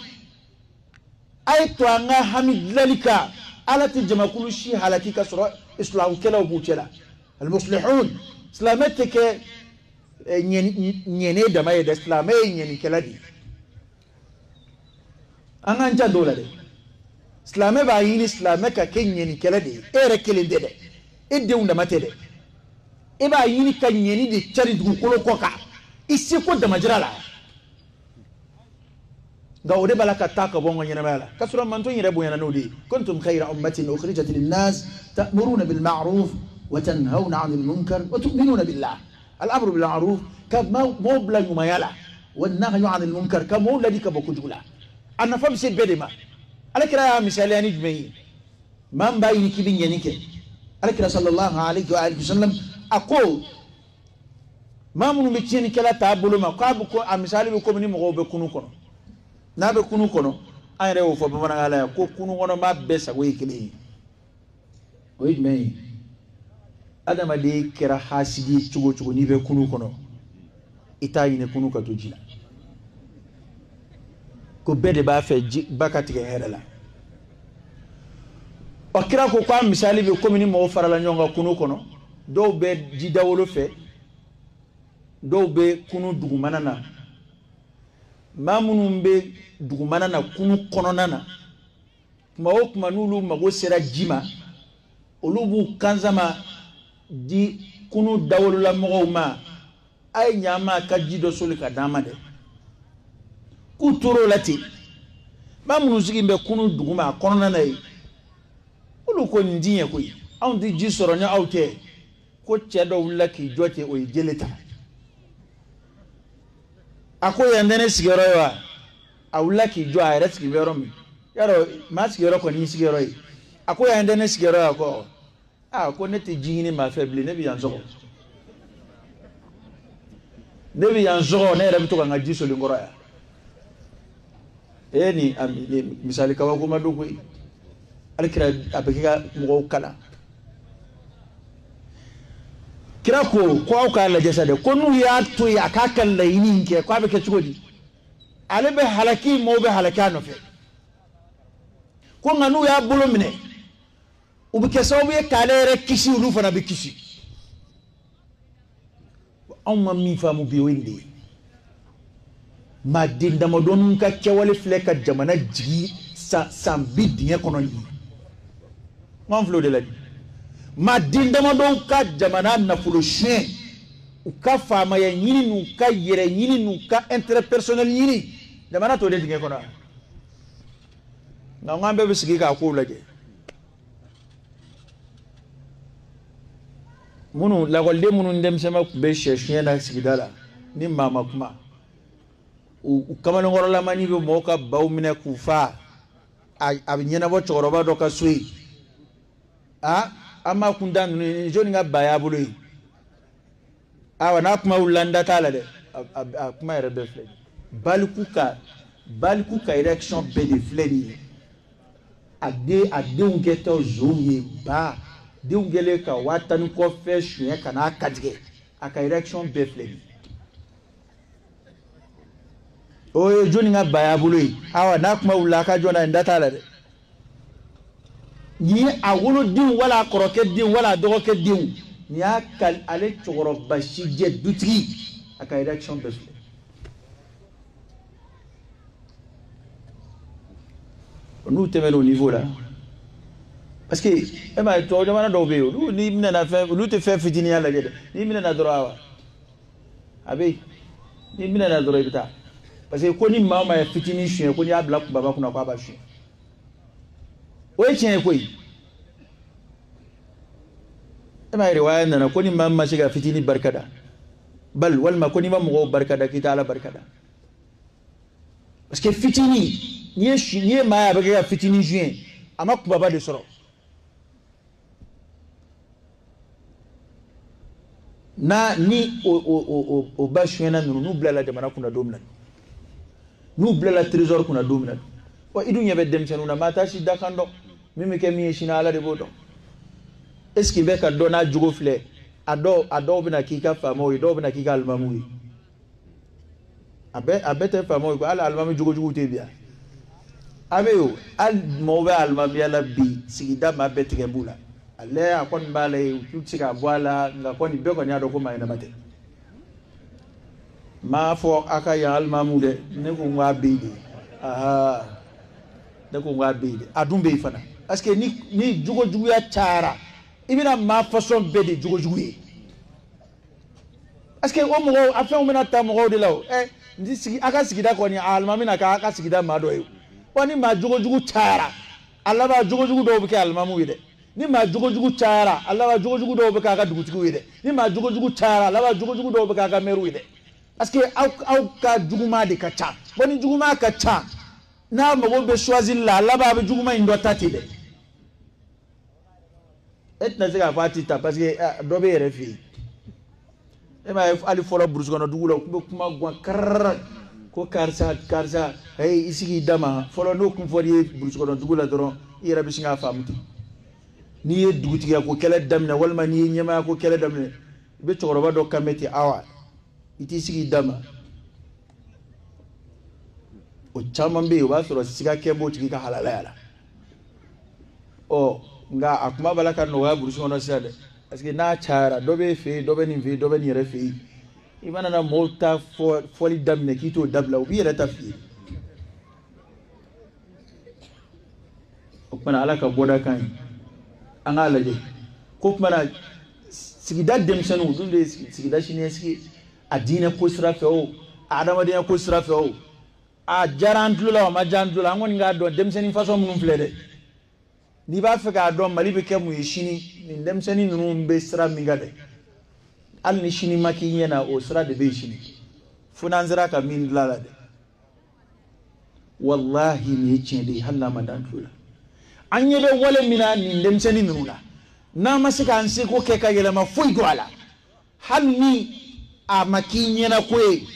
ay to anga hamid lalika alati jamakulu shi halakika sura islam kala bucela al muslihun islamatike nyene da mai da islamai nyene kala di an anja dola de islamai ba yin islamai ka ken nyene kala di ere kelin de idde unda mate de e ba yin kan nyene de chari du kolo koka isi ko da majrala gawde balaka taka bongo nyene mala kasura manto nyere bo yana nodi kuntum khayra ummatin ukhrijat lin nas ta'muruna bil ma'ruf wa tanhauna 'anil munkar wa tu'minuna billah al-amru bil ma'ruf kama mobla yumayala wan nahyu 'anil munkar kama alladhi kabukujula anna famsi bedema alakira ya misali ani jmei man bayni kibin yanike alakira sallallahu alayhi wa alihi wasallam aqul mamunu mitini kala tabuluma ko amisali ko ni mo be kunu kono na be kunu kono ayre wo fo bamana ala ko kunu kono ma besa we kili o jmei adama de kira hasidi chugo ni be kunu kono itayi ne kunu ka to jila ko bede ba fe bakati ke herala o kira ko kwa misali be ko mini mo farala nyonga kunu kono do be jidawolo fe do be kunu dugumana na mamunu be dugumana na kunu kono nana kuma o kuma nulu mago sera jima olubu kanzama di kunu dawolo la mo ma ay nyama ka jido soli ka dama de ku toro lati mamunu sigi be kunu duguma kono nana yi olu ko ndiye ko yi on di ji soro nya awte ko chedo wula ki jote o jeleta ako yandene sigero wa awula ki jo a reski vero mi yaro ma sigero ko ni sigero yi ako yandene sigero ko ko neti jini ma faible ne bi yanzo debi yanzo ne re bituka ngaji so lingoro ya eni ami misali kawa ko madugo alkira abeka mo kala kira ko ka la jasade ko nu ya to ya ka kala yini ke ko abeka chugodi alebe halaki mo be halakano fe ko nganu ya bulu mine ubike sawu ye kalere kisi ulu fana be kisi amma mi famu bi wende madinda modon ka kewale fleka jamana jigi sambi diye kono yi mon flo de la madinda modon ka jamana na fulo chien u ka faamaya ɲini n'u ka yɛrɛ ɲini n'u ka intérêt personnel ɲini jamana t'o de dingɛ kɔnɔ nka an bɛɛ bɛ sigi k'a kow lajɛ minnu lakɔliden minnu denmisɛnninw tun bɛ sɛsuɲɛ na sigida la ni maa ma kuma u kamalenkɔrɔlamani bɛ mɔgɔw ka baw minɛ k'u faa a bɛ ɲɛnabɔ cɛkɔrɔba dɔ ka so yen an b'a kun da ninnu jɔnni ka ba y'a bolo yen awa n'a kuma wulila n da t'a la dɛ a kuma yɛrɛ bɛɛ filɛ baliku ka élection bɛɛ de filɛ nin ye a denw kɛtɔ zonw ye ba denw kɛlen ka 10,000 kɔfɛ suɲɛ ka n'a katigɛ a ka élection bɛɛ filɛ nin ye o ye jɔnni ka ba y'a bolo yen awa n'a kuma wulila a ka jɔn na n da t'a la dɛ ni a wolodenw wala a kɔrɔkɛ denw wala a dɔgɔkɛ denw ni y'a ale cɛkɔrɔba si jɛ dutigi a ka élection bɛɛ filɛ n'u tɛmɛna o niveau la parce que e ma ye tubabu jamana dɔw bɛ yen olu n'i minɛna fɛn olu tɛ fɛn fitiniya lajɛ dɛ n'i minɛna dɔrɔn awa a bɛ yen n'i minɛna dɔrɔn i bɛ taa parce que ko ni maa o maa ye fitinin suɲɛ ko n'i y'a bila kunbaba kunna k'a b'a suɲɛ o ye tiɲɛ ye koyi e m'a ye riwaya nana ko ni maa min ma se ka fitinin barikada bali walima ko n'i ma mɔgɔw barikada k'i tɛ Ala barikada parce que fitinin n'i ye maa ye a bɛ kɛ ka fitinin suɲɛ a ma kunbaba de sɔrɔ ni o ba suɲɛna ninnu n'u bilala jamana kunna don min na n'u bilala trésor kunna don min na wa i dun ɲɛ bɛ denmisɛnninw na maa t'a si da kan dɔn min bɛ kɛ min ye sini Ala de b'o dɔn est ce que bɛ ka dɔn n'a jogo filɛ a dɔw bɛna k'i ka faamaw ye dɔw bɛna k'i ka alimamuw ye a bɛɛ tɛ faamaw ye ko hali alimami jogojuguw tɛ bi yan a bɛ yen hali maaw bɛ alimamiya la bi sigida maa bɛɛ tigɛ b'u la ale a kɔni b'a la yen u tɛ se ka bɔ a la nka kɔni bɛɛ kɔni y'a dɔn ko maa ɲɛnama tɛ m'a fɔ a ka yan alimamuw dɛ ne ko n k'a bɛ yen de ne ko n k'a bɛ yen de a dun bɛ yen fana parce que ni jogojuguya cayara i bɛna maa fasɔn bɛɛ de jogojugu ye parce que o mɔgɔw a fɛnw bɛna ta mɔgɔw de la o a ka sigida kɔni a alimami na k'a ka sigida maa dɔ ye wa ni maa jogojugu cayara a laban jogojugu dɔw bɛ kɛ alimamuw ye dɛ ni maa jogojugu cayara a laban jogojugu dɔw bɛ k'a ka dugutigiw ye dɛ ni maa jogojugu cayara a laban jogojugu dɔw bɛ k'a ka mɛriw ye dɛ parce que aw ka juguman de ka ca bon ni juguman ka ca n'a mago bɛ choisir la a laban a bɛ juguman in dɔ ta ten dɛ e tɛna se k'a fɔ a tɛ ta parce que dɔ bɛ yɛrɛ fɛ yen e m'a ye hali fɔlɔ burusi kɔnɔ dugu la u tun bɛ kuma gan karara ko karisa i sigi i da ma fɔlɔ n'o kun fɔr'i ye burusi kɔnɔ dugu la dɔrɔn i yɛrɛ bɛ sin k'a faamu ten n'i ye dugutigiya ko kɛlɛ daminɛ walima n'i ye ɲɛmaaya ko kɛlɛ daminɛ i bɛ cɛkɔrɔba dɔ kan mɛn ten awa i t'i sigi i da ma o caman bɛ yen o b'a sɔrɔ siga kɛ b'o tigi ka halalaya la nka a kuma b'a la ka nɔgɔya burusi kɔnɔ sisan dɛ parce que n'a cayara dɔ b'e fɛ yen dɔ bɛ nin fɛ yen dɔ bɛ nin yɛrɛ fɛ yen i mana na mɔgɔw ta fɔli daminɛ k'i t'o dabila u b'i yɛrɛ ta f'i ye o kumana Ala ka bɔda kan ye an k'a lajɛ ko kumana sigida denmisɛnninw dun de ye sigida siniɲɛsigi a diinɛ ko sira fɛ o a adamadenya ko sira fɛ o a diyara an tulo la o ma diya an tulo la an kɔni k'a dɔn denmisɛnnin fasɔn minnu filɛ dɛ n'i b'a fɛ k'a dɔn Mali bɛ kɛ mun ye sini nin denmisɛnnin ninnu bɛ sira min kan dɛ hali ni sini ma k'i ɲɛ na o sira de bɛ yen sini fo n'an sera ka min dilan la dɛ walahi nin ye tiɲɛ de ye hali n'a ma dan tulo la an ɲɛ bɛ wale min na nin denmisɛnnin ninnu na n'an ma se k'an seko kɛ ka yɛlɛma foyi don a la hali ni a ma k'i ɲɛna ko ye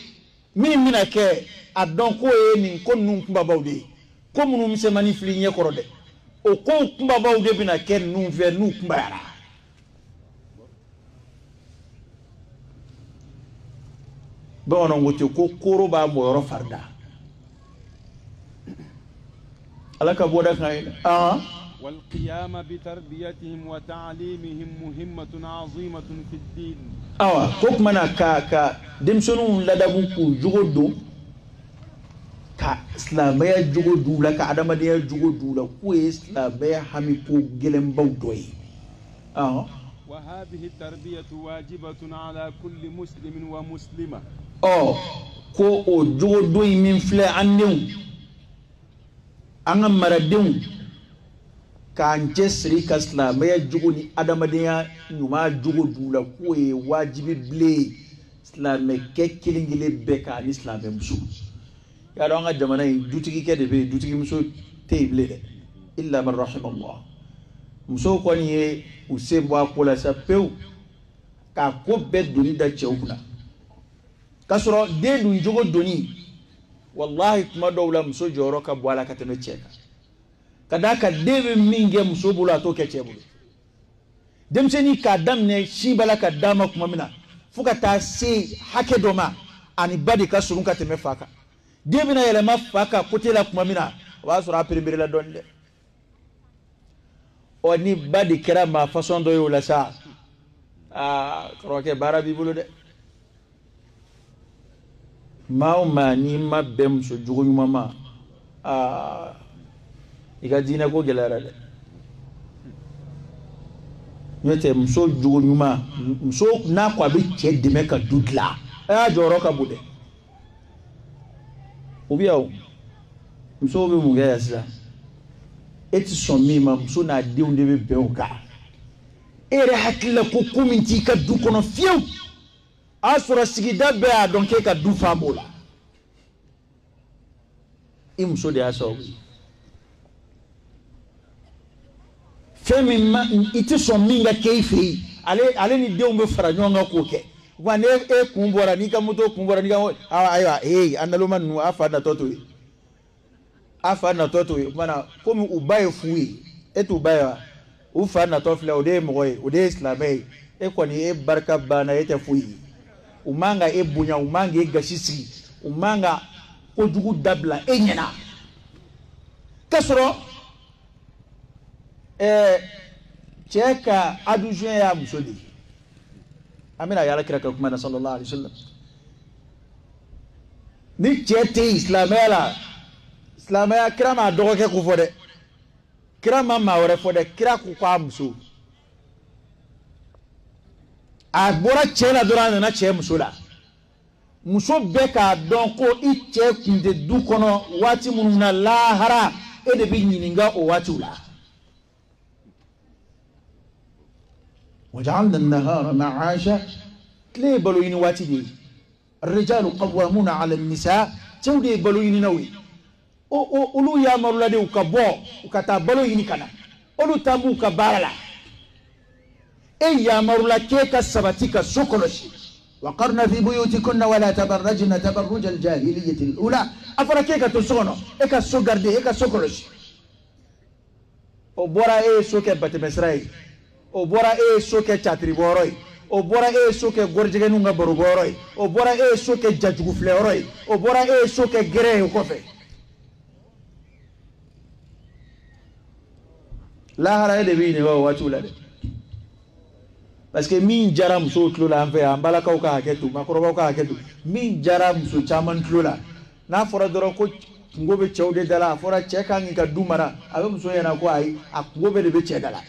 min bɛna kɛ a dɔn ko ye nin ko ninnu kunbabaw de ye ko minnu misɛnmanin fili ɲɛ kɔrɔ dɛ o ko kunbabaw de bɛna kɛ ninnu fɛ n'u kunbayara bamananw ko ten ko kooro b'a mɔyɔrɔ farida Ala ka bɔda kan ye والقيام بتربيتهم وتعليمهم مهمة عظيمة في الدين. awa ko kumana ka denmisɛnninw ladabu k'u jogo don ka silamɛya jogo d'u la ka adamadenya jogo d'u la k'o ye silamɛya hami ko gɛlɛnbaw dɔ ye وهذه التربية واجبة على كل مسلم ومسلمة. ko o jogo do min filɛ an denw an ka maradenw k'an cɛsiri ka silamɛya jogo ni adamadenya ɲuman jogo d'u la k'o ye wajibi bilen silamɛkɛ kelen kelen bɛɛ k'a ni silamɛmuso. y'a dɔn an ka jamana in dutigikɛ de bɛ yen dutigimuso tɛ yen bilen dɛ illa man rahimallah. musow kɔni ye u sen bɔ a ko la sa pewu k'a ko bɛɛ doni da cɛw kunna. k'a sɔrɔ den dun jogo doni wallahi kuma dɔw la muso jɔyɔrɔ ka bɔ a la ka tɛmɛ cɛ kan. ka d'a kan den bɛ min kɛ muso bolo a t'o kɛ cɛ bolo. denmisɛnnin k'a daminɛ si b'a la ka d'a ma kuma min na fo ka taa se hakɛ dɔ ma ani ba de ka surun ka tɛmɛ fa kan. den bɛna yɛlɛma fa kan côté la kuma min na o b'a sɔrɔ a pereperela dɔɔnin dɛ. ni ba de kɛra maa façon dɔ ye o la sa karamɔgɔkɛ baara b'i bolo dɛ. maa o maa n'i ma bɛn muso jogo ɲuman ma i ka diinɛ ko gɛlɛyara dɛ. n'o tɛ muso jogo ɲuman muso n'a ko a bɛ cɛ dɛmɛ ka du dilan a y'a jɔyɔrɔ ka bon dɛ. o bɛ yan o musow bɛ mun kɛ yan sisan e tɛ sɔn min ma muso n'a denw de bɛ bɛn o kan. e yɛrɛ hakili la ko min t'i ka du kɔnɔ fiyewu a sɔrɔ sigida bɛɛ y'a dɔn k'e ka du fa b'o la i muso de y'a sababu ye. fɛn min ma i tɛ sɔn min ka kɛ i fɛ yen ale ni denw bɛ fara ɲɔgɔn kan k'o kɛ. wa ni e kun bɔra n'i ka moto kun bɔra n'i ka ayiwa an naloma ninnu a fa natɔ to ye. a fa natɔ to ye o kumana komi u ba ye fu ye e t'u ba ye wa u fa natɔ filɛ o de ye mɔgɔ ye o de ye silamɛ ye e kɔni e barika banna e tɛ foyi ye. u man ka e bonya u man ka e gasi sigi u man ka kojugu dabila e ɲɛna. k'a sɔrɔ cɛ ka adjoint y'a muso de ye. an bɛna yala kira ka kuma na sallallahu alaihi wasallam. ni cɛ tɛ yen silamɛya la silamɛya kira ma dɔgɔkɛ ko fɔ dɛ kira ma maa wɛrɛ fɔ dɛ kira ko k'a muso. a bɔra cɛ la dɔrɔn a nana cɛ muso la. muso bɛɛ k'a dɔn ko i cɛ kun tɛ du kɔnɔ waati minnu na lahara e de bɛ ɲininka o waatiw la. وجعلنا النهار معاشا تلي بلوين واتدي الرجال قوامون على النساء تودي بلوين نوي أولو يا مرولادي وكبو وكتا بلوين كنا أولو تابو كبارلا أي يا مرولاد كيكا سباتيكا سوكولوشي وقرنا في بيوتكن ولا تبرجن تبرج الجاهلية الأولى أفرا كيكا تسونو إيكا سوغاردي إيكا سوكولوشي وبورا إيه سوكي باتمسراي o bɔra e ye so kɛ catiri bɔyɔrɔ ye o bɔra e ye so kɛ gɔrijɛgɛninw ka baro bɔyɔrɔ ye o bɔra e ye so kɛ jajugu filɛyɔrɔ ye o bɔra e ye so kɛ gɛrɛ ye o kɔfɛ. lahara e de bɛ ɲininka o waatiw la dɛ parce que min jara musow tulo la an fɛ yan an balakaw ka hakɛ to makɔrɔbaw ka hakɛ to min jara muso caman tulo la n'a fɔra dɔrɔn ko kungo bɛ cɛw de da la a fɔra cɛ kan k'i ka du mara a bɛ muso ɲɛna ko ayi a kungo bɛɛ de bɛ cɛ da la.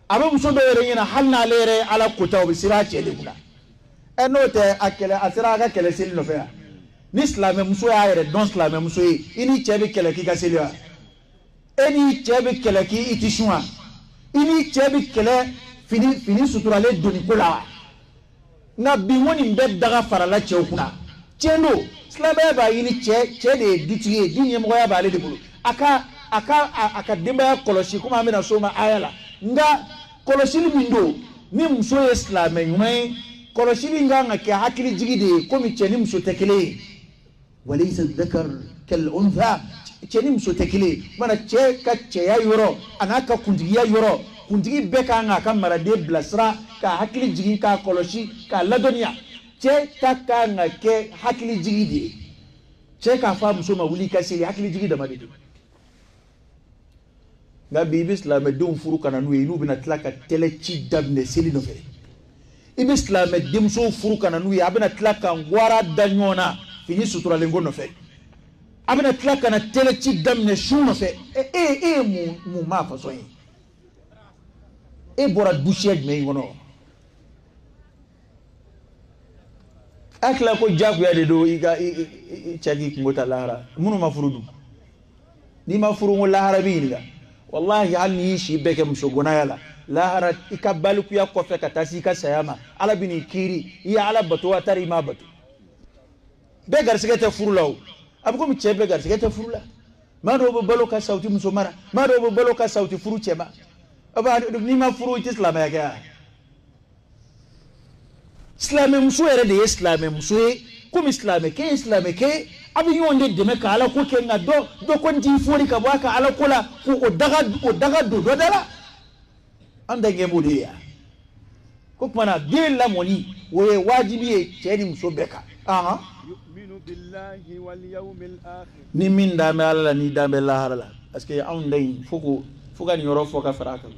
a bɛ muso dɔ yɛrɛ ɲɛna hali n'ale yɛrɛ ye ala kota o bɛ siran a cɛ de kunna. n'o tɛ a sera a ka kɛlɛ seli nɔfɛ yan ni silamɛmuso y'a yɛrɛ dɔn silamɛmuso ye i ni cɛ bɛ kɛlɛ k'i ka seli wa e ni cɛ bɛ kɛlɛ k'i ti sun wa i ni cɛ bɛ kɛlɛ fini suturalen doni ko la wa nka bi n ko nin bɛɛ daga farala cɛw kunna tiɲɛ don silamɛya b'a ɲini cɛ de ye dutigi ye du ɲɛmɔgɔya b'ale de bolo a ka denbaya kɔlɔsi komi an bɛna s'o ma aya la. nga kɔlɔsili min don ni muso ye silamɛ ɲuman ye kɔlɔsili in kan ka kɛ hakili jigi de ye komi cɛ ni muso tɛ kelen ye walaysa dhakar kal untha cɛ ni muso tɛ kelen ye mana cɛ ka cɛya yɔrɔ a n'a ka kuntigiya yɔrɔ kuntigi bɛɛ kan k'a ka maraden bilasira k'a hakili jigi k'a kɔlɔsi k'a ladɔnniya cɛ ta kan ka kɛ hakili jigi de ye cɛ k'a fɔ a muso ma wuli i ka seli hakili jigi dama de don. nka bi i bɛ silamɛdenw furu ka na n'u ye n'u bɛna tila ka tɛlɛ ci daminɛ seli nɔfɛ i bɛ silamɛdenmusow furu ka na n'u ye a bɛna tila ka wara da ɲɔgɔn na fini suturalen ko nɔfɛ a bɛna tila ka na tɛlɛ ci daminɛ su nɔfɛ e ye mun maa fasɔn ye e bora dusiya jumɛn kɔnɔ akila ko jagoya de do i cɛ k'i kungo ta lahara minnu ma furu dun n'i ma furu ko lahara b'i ɲininka wallahi hali n'i y'i si bɛɛ kɛ muso gɔnaya la lahara i ka balikuya kɔfɛ ka taa se i ka saya ma ala bɛ n'i kiiri i ye ala bato a taara i m'a bato bɛɛ garisɛgɛ tɛ furu la o a bɛ komi cɛ bɛɛ garisɛgɛ tɛ furu la maa dɔw bɛ balo ka sa u tɛ muso mara maa dɔw bɛ balo ka sa u tɛ furu cɛ ma n'i ma furu i tɛ silamɛya kɛ wa silamɛmuso yɛrɛ de ye silamɛmuso ye komi silamɛkɛ ye silamɛkɛ a bɛ ɲɔgɔn de dɛmɛ ka ala ko kɛ nka dɔ ko n t'i fɔli ka bɔ a ka ala ko la ko o daga don dɔ da la an dankɛ b'o de ye yan ko tuma na den lamɔni o ye wajibi ye cɛ ni muso bɛɛ kan ni min dan bɛ ala la ni dan bɛ lahara la parce que anw da in fo ka nin yɔrɔ fɔ ka fara a kan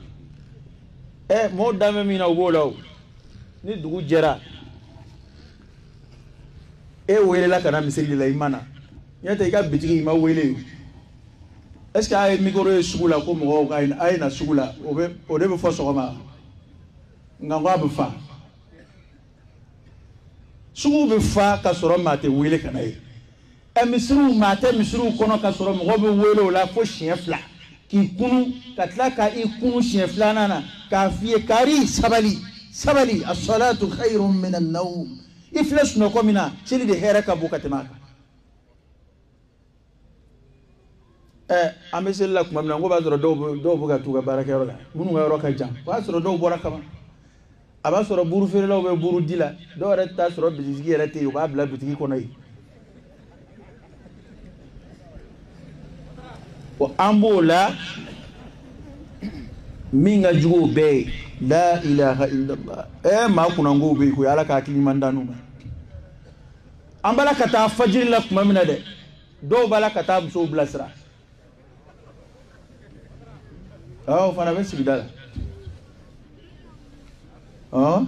mɔgɔw dan bɛ min na u b'o la o ni dugu jɛra e welela ka na misiri de la i ma na ɲɛ tɛ i ka bitigi i ma wele est ce que a ye micro ye sugu la ko mɔgɔw a ye na sugu la o de bɛ fɔ sɔgɔma nka ko a bɛ fa sugu bɛ fa ka sɔrɔ maa tɛ wele ka na ye misiriw maa tɛ misiriw kɔnɔ ka sɔrɔ mɔgɔ bɛ wele o la fo siɲɛ fila k'i kunu ka tila ka i kunu siɲɛ filanan na k'a f'i ye kari sabali as-salatu khayrun min an-nawm i filɛ sunɔgɔ min na seli de hɛrɛ ka bon ka tɛmɛ a kan an bɛ seli la tuma min na n ko b'a sɔrɔ dɔw bɛ ka t'u ka baarakɛyɔrɔ la minnu ka yɔrɔ ka jan o b'a sɔrɔ dɔw bɔra kaban a b'a sɔrɔ buru feerelaw bɛ buru di la dɔw yɛrɛ t'a sɔrɔ bitigi yɛrɛ tɛ yen u b'a bila bitigi kɔnɔ yen an b'o la min ka jugu o bɛɛ ye la ilaha illallah maa kunnangow bɛ yen ko ala ka hakili ɲuman d'an ma an b'a la ka taa fajiri la tuma min na dɛ dɔw b'a la ka taa musow bilasira o fana bɛ sigida la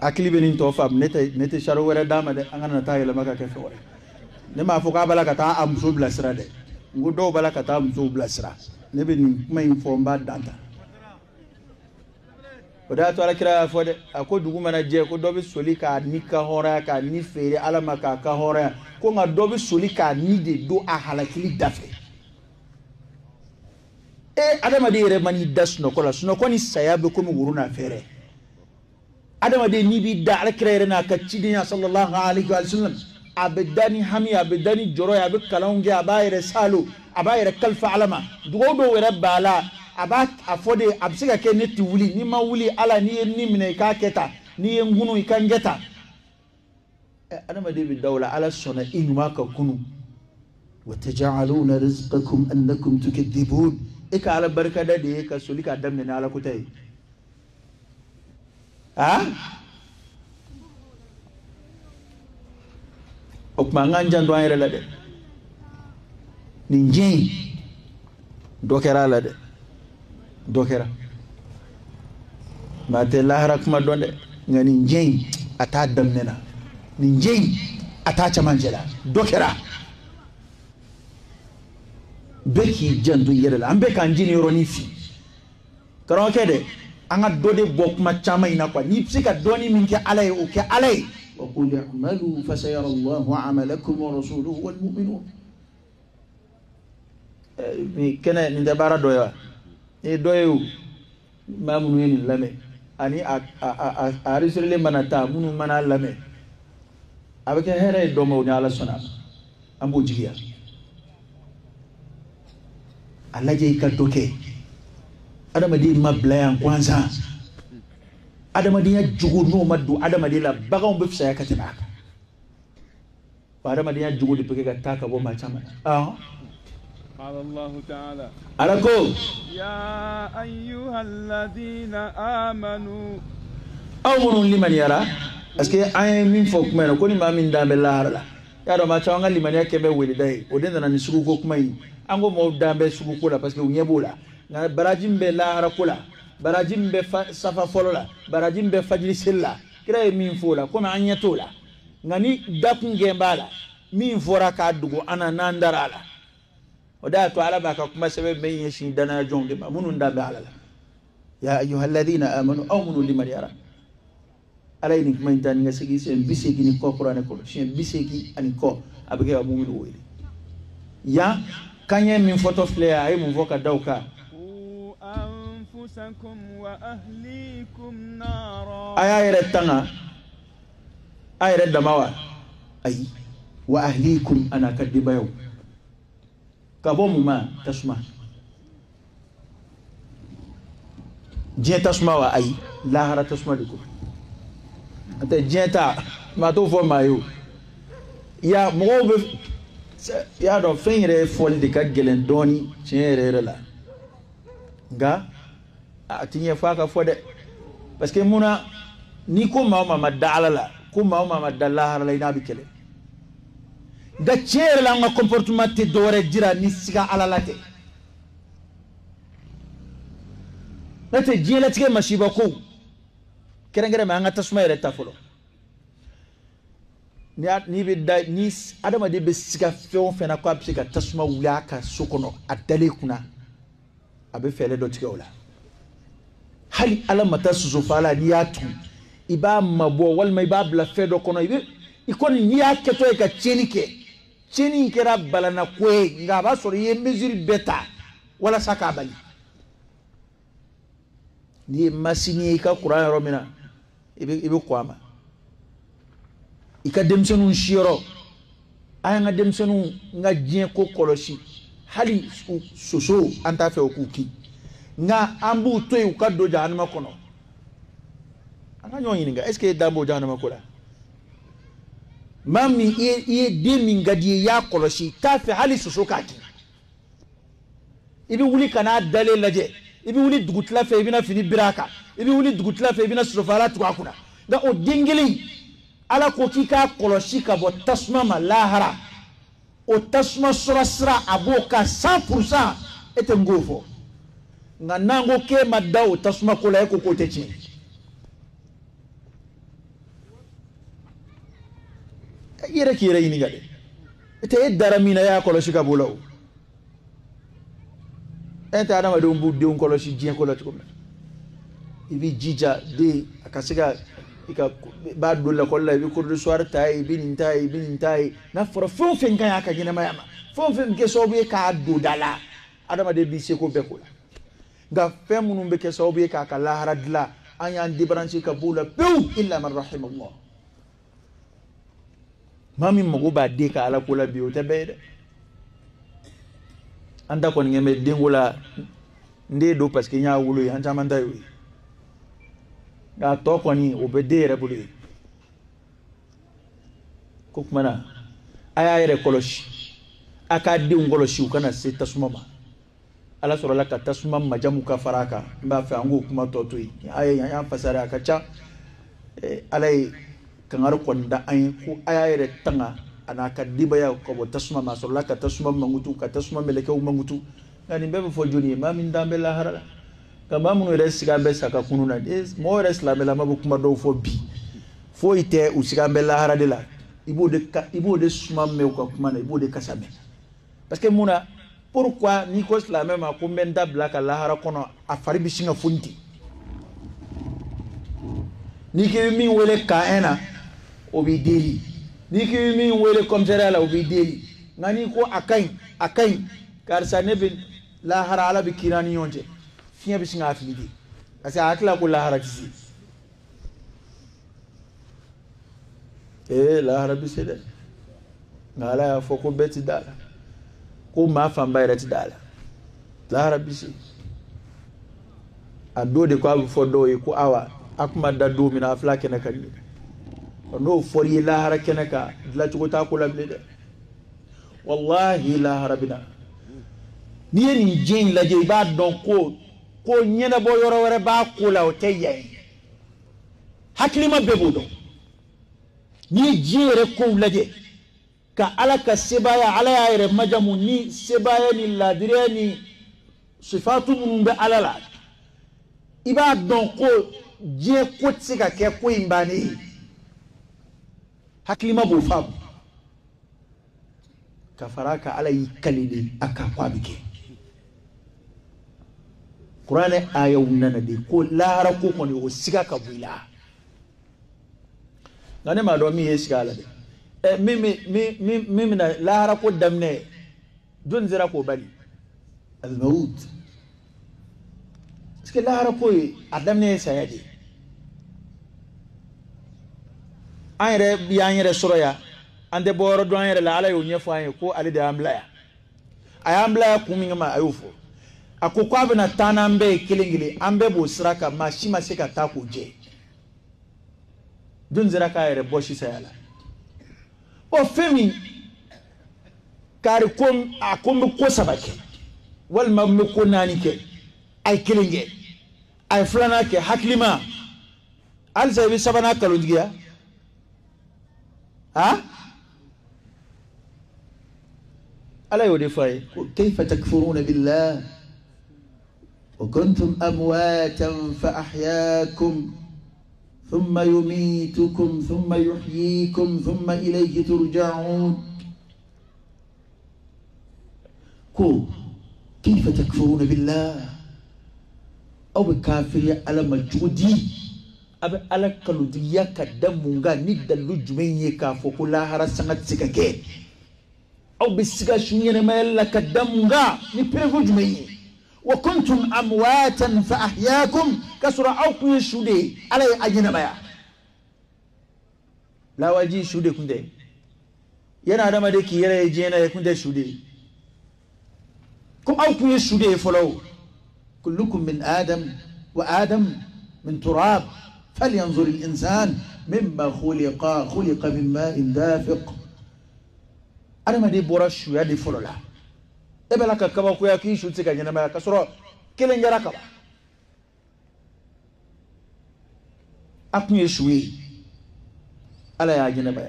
hakili bɛ nin tɔ faamu ne tɛ saro wɛrɛ d'a ma dɛ an kana taa yɛlɛma ka kɛ fɛn wɛrɛ ne m'a fɔ k'a b'a la ka taa a muso bilasira dɛ n ko dɔw b'a la ka taa musow bilasira ne bɛ nin kuma in fɔ n b'a dan ta o de y'a to ala kira y'a fɔ dɛ a ko dugu mana jɛ ko dɔ bɛ soli k'a ni ka hɔrɔnya k'a ni feere ala ma k'a ka hɔrɔnya ko nka dɔ bɛ soli k'a ni de don a halakili da fɛ adamaden yɛrɛ ma n'i da sunɔgɔ la sunɔgɔ ni saya bɛ komi woro n'a fɛrɛ adamaden n'i b'i da ala kira yɛrɛ n'a ka cidenya sallallahu alaihi wa sallam a bɛ da ni hami a bɛ da ni jɔrɔ ye a bɛ kalanw kɛ a b'a yɛrɛ salo a b'a yɛrɛ kalifa ala ma dugawu dɔw yɛrɛ b'a la a b'a fɔ de a bɛ se ka kɛ ne tɛ wuli n'i ma wuli ala n'i ye ni minɛ i k'a kɛ tan n'i ye n kunu i ka n kɛ tan adamaden bɛ da o la ala sɔnna i ɲuman ka kunu wa taj'aluna rizqakum annakum tukadzibun e ka ala barikada de ye ka soli k'a daminɛ ni ala ko tɛ ye o tuma an k'an janto an yɛrɛ la dɛ nin diɲɛ in dɔ kɛra a la dɛ dɔ kɛra maa tɛ lahara kuma dɔn dɛ nka nin diɲɛ in a t'a daminɛ na nin diɲɛ in a t'a cɛmancɛ la dɔ kɛra bɛɛ k'i janto i yɛrɛ la an bɛɛ k'an jini yɔrɔnin fi karamɔgɔkɛ dɛ an ka dɔ de bɔ kuma caman in na quoi n'i bɛ se ka dɔɔnin min kɛ ala ye o kɛ ala ye وقل اعملوا فسيرى الله عملكم ورسوله والمؤمنون كنا ندبارا دويا دويو ما منو لامي اني ارسل مناتا منو منا لامي avec here domo ni ala sona ambo jigiya Allah je ka doke adama di mablayan kwanza adamaden ya jugu n'o ma don adamaden la baganw bɛ fisaya ka tɛmɛ a kan wa adamaden ya jugu de bɛ kɛ ka taa ka bɔ maa caman na قال الله تعالى ala ko يا أيها الذين آمنوا aw minnu limaniyara parce que an ye min fɔ kuma in na ko ni maa min dan bɛ lahara la y'a dɔn maa caman ka limaniya kɛ bɛ weleda ye o de nana ni suguko kuma in an ko maaw dan bɛ suguko la parce que u ɲɛ b'o la nka baraji min bɛ lahara ko la baraji min bɛ safa fɔlɔ la baraji min bɛ fajiri seli la kira ye min fɔ o la komi an ɲɛ t'o la nka ni dakun gɛn b'a la min fɔra k'a dogo an na n'an dara a la o de y'a to ala b'a ka kuma sɛbɛn bɛ ɲɛsin danaya jɔnw de ma minnu da bɛ ala la ya ayyuha alladhina amanu aminu liman yara alay ni kuma tan nga sigi sen biseki ni ko qur'an ko sen biseki ani ko abege mu'minu wele ya kanye min photo flare ay mun voka dawka anfusakum wa ahlikum nara ayayre tanga ayre damawa ay wa ahlikum ana kadibayo kabomu ma tasma je tasma wa ay lahara tasma diko ate jeta ma to fo mayo ya mo be ya do fenre fol de ka gelen doni chere la ga atinye faka fode parce que muna ni ko mama dala la ko mama dala la ina bi kele da chere la nga comportement te dore jira ni siga alalate nate jela tike mashiba ko kerengere ma nga tasuma yere tafolo ni be da ni adama de be siga feo fena ko absika tasuma wulaka sokono adale kuna abe fele do tike wala hali ala mata suzo fala ni atu iba mabo wal may babla fedo kono ibe ikoni ni aketo e ka cheni kera balana kwe nga ba soro ye mesure beta wala saka bali ni masini ka qur'an romina ibe kwama ika demsenu shiro aya nga demsenu nga jien ko koloshi hali soso anta fe okuki nga ambu toy ka do januma kono anga nyoni nga est-ce que dambo januma kola mami e demi ngadi ya koloshi ta fe hali soso kaki ibi wuli kana dale laje ibi wuli dugutla fe ibina fini biraka ibi wuli dugutla fe ibina sofala tukakuna da o dingili ala ko kika koloshi ka bo tasma malahara o tasma surasra aboka 100% ete ngofo nga nango ke madao tasma kola eko kote chi yere kire yini gade ete daramina ya koloshi ka bolaw ente adama de umbu de koloshi jien kola tuko ibi jija de akasiga ika ba dolla kolla bi kurdu soir tay bin tay na foro fo fen kan aka gina mayama fo fen ke so be ka do dala adama de bi se ko be ko ga femunu be ke so be ka ka la haradla anya andi branchi ka bula pew illa man rahimallah mami mago ba de ka ala kula bi o tebe anda ko ngeme dengola nde do parce que nya wulo ya ntamanda yo ga to ko ni obedere buli kokmana aya yere koloshi aka di ngoloshi kana se tasumama ala soro la ka tasuma majamu ka faraka mba fa ngo kuma totoi aya ya fasara aka cha alai kangar konda ay ku aya yere tanga anaka dibaya ko bo tasuma ma soro la ka tasuma mangutu ka tasuma meleke mangutu ngani mbebe fo joni ma min dambe la harala kama munu resiga be saka kununa des mo resla la mabu kuma do fo bi fo ite usiga be la harade la ibo de suma me ko kuma na ibo de kasame parce que muna pourquoi ni ko islam ma ko menda blaka la hara kono afari bi singa funti ni ke mi wele ka ena obi deli ni ke mi wele comme ça la obi deli ngani ko akain kar sa ne bin la hara ala bi kirani yonje fiya bi singa afidi kasi akla ko la hara kisi la hara bi sede ngala ya foko beti dala ko ma famba ireti dala la hara bi si ado de ko abu fodo e ko awa akuma da do mina afla kene kan no fori la hara kene ka la ko ta ko la blede wallahi la hara bina ni ni jin la je ba don ko nyena bo yoro wore ba kula o teyay haklima bebudo ni jere ko laje ka alaka sebaya ala yare majamu ni sebaya ni ladireni sifatu mun be alala iba don ko je ko tsika ke ko imbani haklima bo fam ka faraka ala yikalide aka kwabike Qur'ane aya unana de ko lahara ko koni o siga ka buila ngane ma do mi yeska la de mimi na lahara ko damne don zira ko bali al maut est-ce que lahara ko adamne sayadi ayre bianyere soroya ande boro do ayre la ala yo nyefo ay ko ali de amblaya ayambla kumingama ayufo akoko abena tanambe kilingili ambe bo siraka mashima seka takuje dunzira ka ere boshi sayala o femi kari kom akombe ko sabake wal mamme ko nani ke ay kilinge ay flana ke haklima al zabi sabana kalundiya ha ala yodi fay kayfa takfuruna billah وكنتم أمواتا فأحياكم ثم يميتكم ثم يحييكم ثم إليه ترجعون كيف تكفرون بالله أو بكافر على مجودي أبي على كلوديا كدمونغا نيدا لجميني كافو كلها رسمت سكاكي أو بسكا شنين ما يلا كدمونغا نبرغو جميني وكنتم أمواتا فأحياكم كسر أوكي شودي على أجنبا بيا لا واجي شودي كنده ينا دما دكي يلا يجينا كنده شودي كم أوكي شودي فلو كلكم من آدم وآدم من تراب فلينظر الإنسان مما خلق من ماء دافق أنا ما دي برش يدي فلو لا ebela ka kaba ko ya ki shuti ka nyana ma ka soro kelen jara kaba akunye shuwi ala ya nyana ba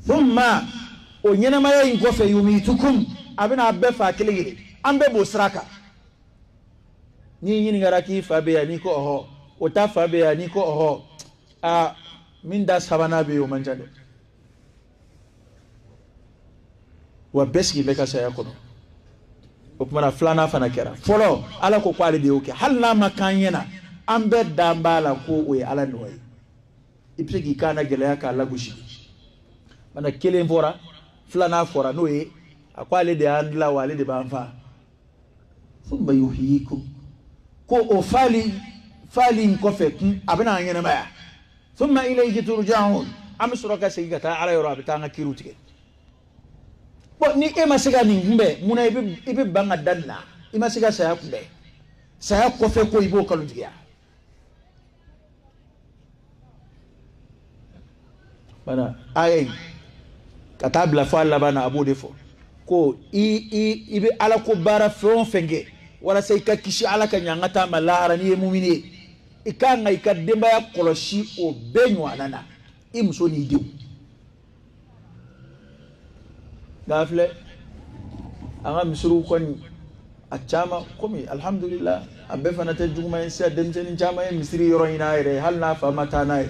thumma o nyana ma yin ko fe yumitukum abina abefa kelengire ambe bo sraka ni yin ngara ki fa be ya ni ko ho o ta fa be ya ni ko ho a min da sabana be o manjade wa beski be ka saya ko okumana flana fana kera folo ala ko kwali de oke halna makanyena ambe dambala ko we ala noy ipsegi kana gelaya ka lagushi bana kelen fora flana fora noy akwali de andla wali de banfa thumma yuhyikum ko o fali nkofe kun abana ngena maya thumma ilayhi turja'un amsura ka sigi ta ala yoro abitanga kirutike bo ni e masiga ni ngumbe muna ibe banga danna imasiga saya kumbe saya kofe ko ibo kalundiya bana ay katabla fa la bana abu defo ko ibe ala ko bara fon fenge wala sai ka kishi ala ka nyangata malahara ni mu'mini ikanga ikademba ya koloshi o benyo anana imso ni diu gafle anga misuru kon achama komi alhamdulillah abbe fana ta juma en sa dem sen chama en misri yoro ina ire hal na fa mata na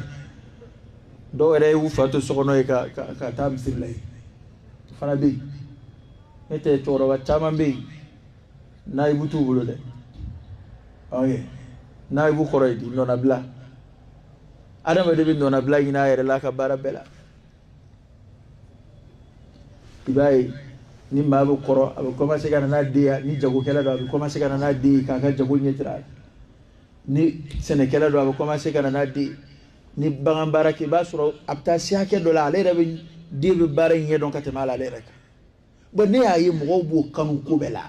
do ere wu fatu sokono ka ta misri lay fana bi mete toro wa chama bi nay butu bulo de oye nay bu khoroy di nona bla adama de bi nona bla ina ire la ka barabela ibai ni mabu koro abu commencé kana na dia ni jago kala do abu commencé kana na di kaka jago nyetira ni senekela do abu commencé kana na di ni bangan baraki basuro apta siake do la ale rabi di be bare nye don kate mala ale rek bo ne ayi mo bo kan ko bela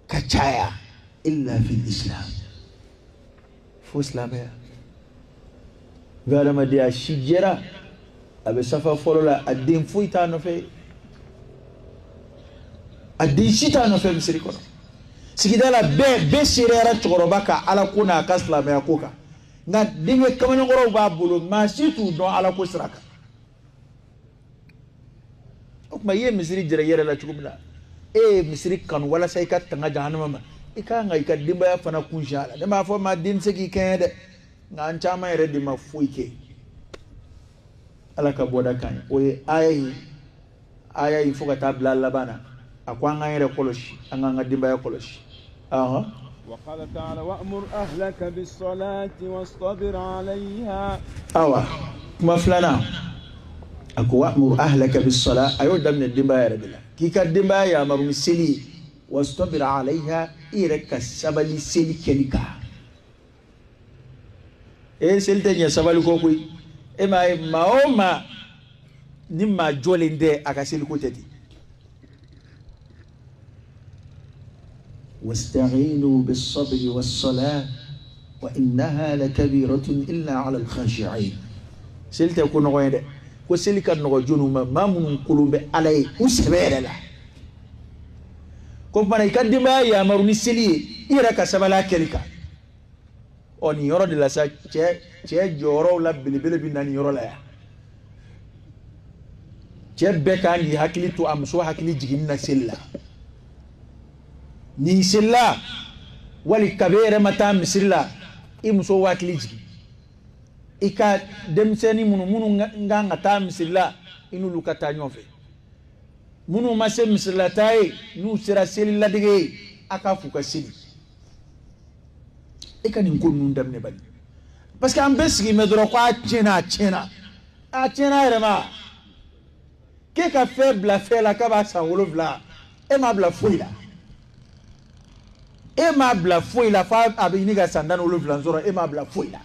kachaya illa fi islam fo islamia gala ma dia shijera abe safa folola adin fuita no fe adin shita no fe misiri kono sikidala be sirera chorobaka ala kuna kasla me akoka na dinge kamane ngoro ba bulu ma situ don ala ko siraka okma ye misiri jere yere la chukumla misiri kan wala sai ka tanga jahannama ma ikanga ikadimba ya fana kunshala de ma fo ma din seki kende nga nchama yere di mafuike ala ka boda kan oye aya yi fuka tabla labana akwanga yere koloshi anga dimba ya koloshi وقال تعالى وأمر أهلك بالصلاة واصطبر عليها ما فلان أكو وأمر أهلك بالصلاة أيو دمنا الدماء ربنا كيكا الدماء يا أمر مسلي واصطبر عليها إيرك السبل سلي كنكا إيه سلتين يا سبل كوكوي إما ما نما جولين دي أكاسيل كوتدي واستعينوا بالصبر والصلاة وإنها لكبيرة إلا على الخاشعين سلت يكون غير وسلك النجوم ما من قلوب عليه وسبير له كم من يقدم يا مروني سلي إيرك سبلا كليكا أني يرى دلاسا شيء جورو لا بلي بناني يرى لا شيء بكان يحكي تو أمسوا حكي جينا سلا ni silla wali kabere mata misilla imuso wakiliji ika demseni munu nganga ta misilla inu lukata nyofe munu mase misilla tai nu sira silla dige aka fuka sili ika ni nkonu ndamne bali parce que ambesi medro kwa chena rema ke ka faible la ka ba sa wolovla e ma bla fuila ema bla foi la fa abiniga sandana olofla nzoro ema bla foi la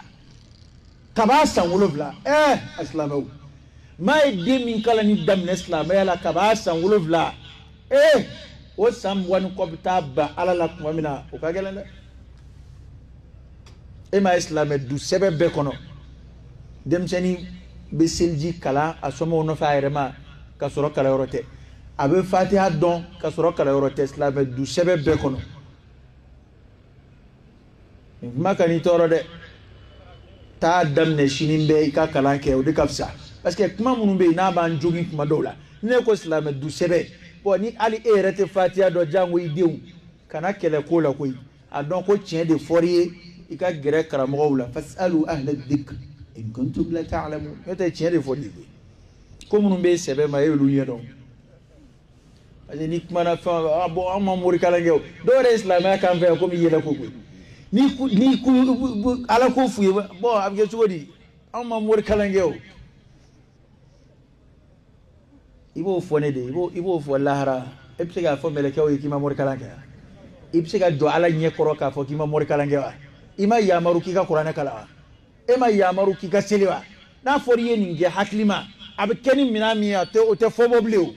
kabasa olofla aslamu mai demi kala ni damne islam ya kabasa olofla o sam wan ko bitaba ala la kuma mina o kagelanda ema islam du sebebe kono dem seni be selji kala asomo no fairema ka soro kala yorote abe fatiha don ka soro kala yorote islam du sebebe kono makani toro de ta damne shinimbe ka kalanke o de kafsa parce que kuma munumbe na ban jogi kuma dola ne ko islam du sebe bo ni ali erete fatia do jango idew kana kele ko la koy adon ko tien de forie ika gere karamo wala fasalu ahla dhikr in kuntum la ta'lamun meta tien de forie ko munumbe sebe ma yelu yedo ani ni kuma na fa bo amma muri kalange do re islam ka kan fa ko mi yela ko koy ni ala ko fuye bo abge sugodi amma mor kalangeo ibo fone de ibo fo lahara epsega fo meleke o yiki ma mor kalangea ipsega do ala nye koroka fo kima mor kalangea ima ya maruki ka qur'ana kala ema ya maruki ka selewa na foriye ninge haklima abkeni minami ya te o te fo bobleo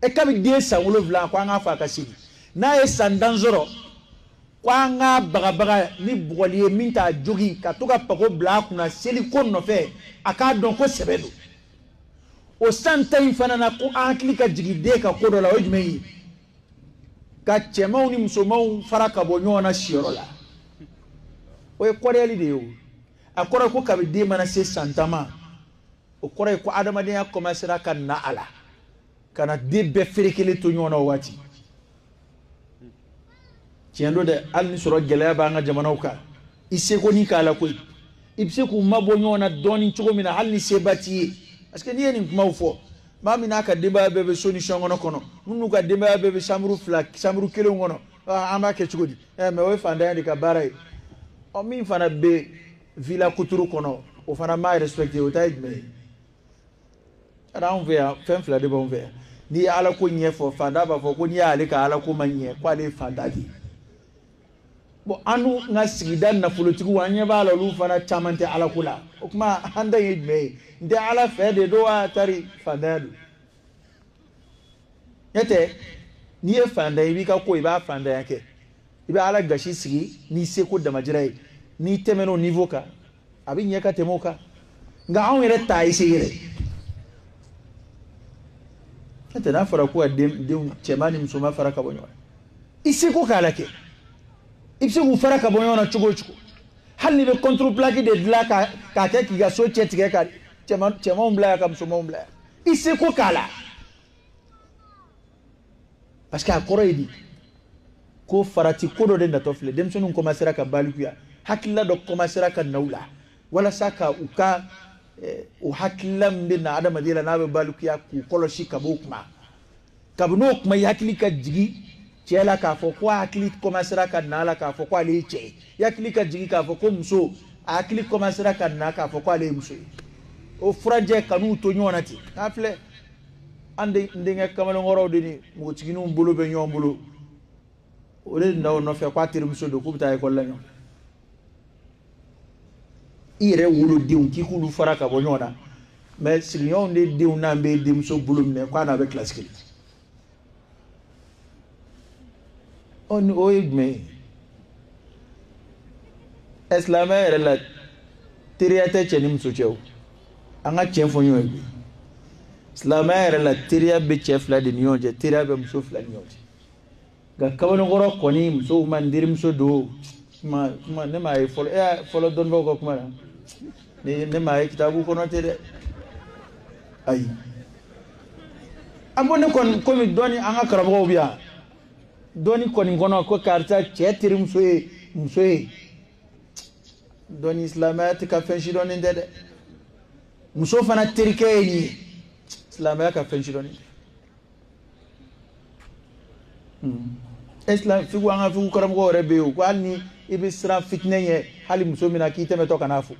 e kabi de sa wolo vla kwa nga fa ka sili na e sandanzoro kwanga baga ni bugoliye minta jogi ka toka pako bla kuna seli ko no fe aka don ko sebedo o santa infana na ko akli ka jigide ka ko do la ojmei ka chemau ni musomau faraka bonyo na shirola o e ko reali de o akora ko kabide mana se santama o kore ko adama de akoma sira kan na ala kana debbe ferikele to nyona wati tiendo de alni soro gelaya ba nga jamanaw ka isse ko ni kala koy ibse ku mabonyo na doni chogo mina halni sebati parce que ni en kuma fo ma mina ka demba bebe solution ngono kono nunu ka demba bebe samru flak samru kelo ngono amba ke chugodi me we fanda ndi ka baray o min fana be villa kuturu kono o fana ma respecter o taid me ara on vea fem fla de bon vea ni ala ko nyefo fanda ba fo ko ni ala ka ala ko manye kwa le fanda di bo anu nga sigidan na politiku wanye bala lu fana chamante ala kula okuma handa yidme nde ala fede do atari fandadu yete ni e fanda yi ka ko iba fanda yake iba ala gashi sigi ni se ko da majirai ni temeno niveau ka abin yaka temoka nga on yere tai se yere yete na fara ko dem chemani msoma fara ka bonyo isi ko kala ke ibse ku fara ka bonyo na chugo hali be control plaque de la ka ke ki ga so chetige ka chema mbla ka msoma mbla isi ko kala parce que akoro idi ko farati ko do de ndatofle dem sonu commencer ka balikuya hakilla do commencer ka naula wala saka uka o hakilla mbe na adama dila na be balikuya ku koloshi ka bokuma kabno kuma yakili ka jigi cɛ la k'a fɔ ko a hakili commencera ka na la k'a fɔ ko ale ye cɛ ye i hakili ka jigin k'a fɔ ko muso a hakili commencera ka na k'a fɔ ko ale ye muso ye o furanjɛ kan'u to ɲɔgɔn na ten k'a filɛ an denkɛ kamalenkɔrɔw de ni npogotigininw bolo bɛ ɲɔgɔn bolo o de na o nɔfɛ k'a terimuso don k'u bɛ taa ekɔli la ɲɔgɔn i yɛrɛ wolodenw k'i k'olu fara ka bɔ ɲɔgɔn na mais sigiɲɔgɔnw de denw n'an bɛ denmuso bolo minɛ k'a n'a bɛ kilasi kelen o ye jumɛn ye silamɛya yɛrɛ la teriya tɛ cɛ ni muso cɛ o an ka tiɲɛ fɔ ɲɔgɔn ye silamɛya yɛrɛ la teriya bɛ cɛ fila de ni ɲɔgɔn cɛ teriya bɛ muso fila ni ɲɔgɔn cɛ nka kamalenkɔrɔ kɔni musow ma n terimuso don kuma ne m'a ye fɔlɔ dɔnnibagaw ka kuma na ne m'a ye kitabu kɔnɔ tɛ dɛ ayi an ko ne kɔni komi dɔɔni an ka karamɔgɔw bɛ yan dɔɔni kɔni kɔnɔ ko karisa cɛ terimuso ye muso ye dɔɔni silamɛya tɛ ka fɛn sidɔnnen tɛ dɛ muso fana terikɛ ye nin ye silamɛya ka fɛn sidɔnnen tɛ figu an ka figu karamɔgɔw yɛrɛ bɛ yen o ko hali ni i bɛ siran fitinɛ ɲɛ hali muso min na k'i tɛmɛtɔ ka n'a fo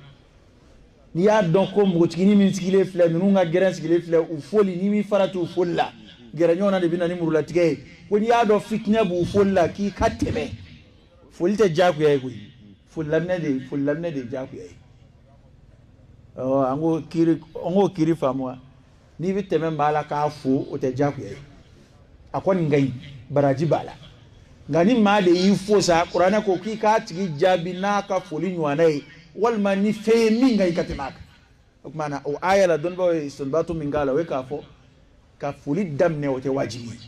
n'i y'a dɔn ko npogotiginin min sigilen filɛ ninnu ka gɛrɛn sigilen filɛ u foli n'i m'i farati u foli la gɛrɛ ɲɔgɔn na de bɛ na ni murulatigɛ ye ko n'i y'a dɔn fitinɛ b'u foli la k'i ka tɛmɛ foli tɛ diyagoya ye koyi foli laminɛ de ye diyagoya ye an k'o kiri faamu wa n'i bɛ tɛmɛ maa la k'a fo o tɛ diyagoya ye a kɔni ka ɲi baraji b'a la nka ni maa de y'i fo sa kuranɛ ko k'i k'a tigi jaabi n'a ka foli ɲɔgɔnna ye walima ni fɛn ye min ka ɲi ka tɛmɛ a kan o tuma na o aya la dɔnnibagaw ye istinbatu min k'a la o ye k'a fɔ ka foli daminɛ o tɛ wajibi ye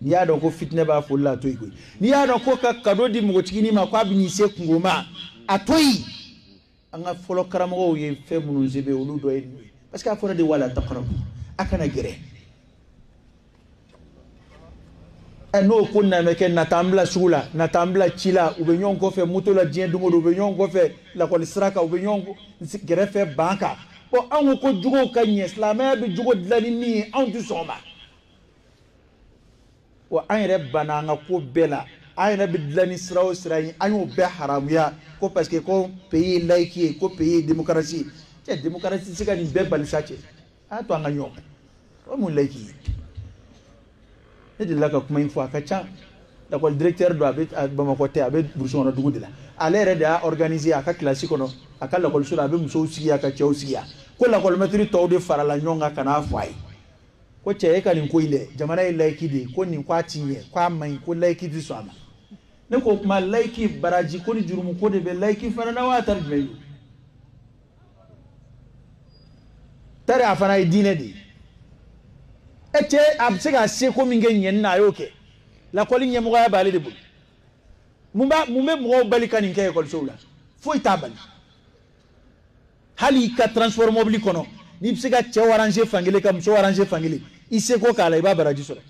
n'i y'a dɔn ko fitinɛ b'a foli la a to yen koyi n'i y'a dɔn ko ka kado di npogotiginin ma k'a bɛ n'i se kungo ma a to yen an ka fɔlɔ karamɔgɔw ye fɛn minnu sɛbɛn olu dɔ ye ninnu ye parce que a fɔra de wala taqrabu a kana gɛrɛ n'o ko na bɛ kɛ nata an bila sugu la nata an bila ci la u bɛ ɲɔgɔn kɔfɛ moto la diɲɛ don o don u bɛ ɲɔgɔn kɔfɛ lakɔli sira kan u bɛ ɲɔgɔn gɛrɛfɛ ban kan bon anw ko jogow ka ɲɛ silamɛya bɛ jogo dilan ni min ye anw tɛ sɔn o ma wa an yɛrɛ banna an ka ko bɛɛ la an yɛrɛ bɛ dilan ni sira o sira ye an y'o bɛɛ haramuya ko parce que ko pays ye laïque ye ko pays ye démocratie cɛ démocratie tɛ se ka nin bɛɛ bali sa cɛ a y'a to an ka ɲɔgɔn o mun laïque ye ne delila ka kuma in fɔ a ka ca lakɔli directeur dɔ a bɛ Bamakɔ tɛ a bɛ burusi kɔnɔ dugu de la ale yɛrɛ de y'a organiser a ka kilasi kɔnɔ a ka lakɔliso la a bɛ musow sigi a ka cɛw sigi ko lakɔlimɛtiri tɔw de farala ɲɔgɔn kan ka n'a fɔ a ye ko cɛ e ka nin ko in dɛ jamana ye laïque de ye ko nin ko a ti ɲɛ ko a man ɲi ko laïque tɛ sɔn a ma ne ko o tuma laïque baraji ko ni jurumu ko de bɛ laïque fana na wa a ta jumɛn ye tari a fana ye diinɛ de ye e cɛ a bɛ se ka seko min kɛ ɲɛni na a y'o kɛ lakɔli ɲɛmɔgɔya b'ale de bolo mun bɛ mɔgɔw bali ka nin kɛ ekɔlisow la foyi t'a bali hali i ka transport mobile kɔnɔ n'i bɛ se ka cɛw arranger fankelen ka muso arranger fankelen i seko k'a la i b'a baraji sɔrɔ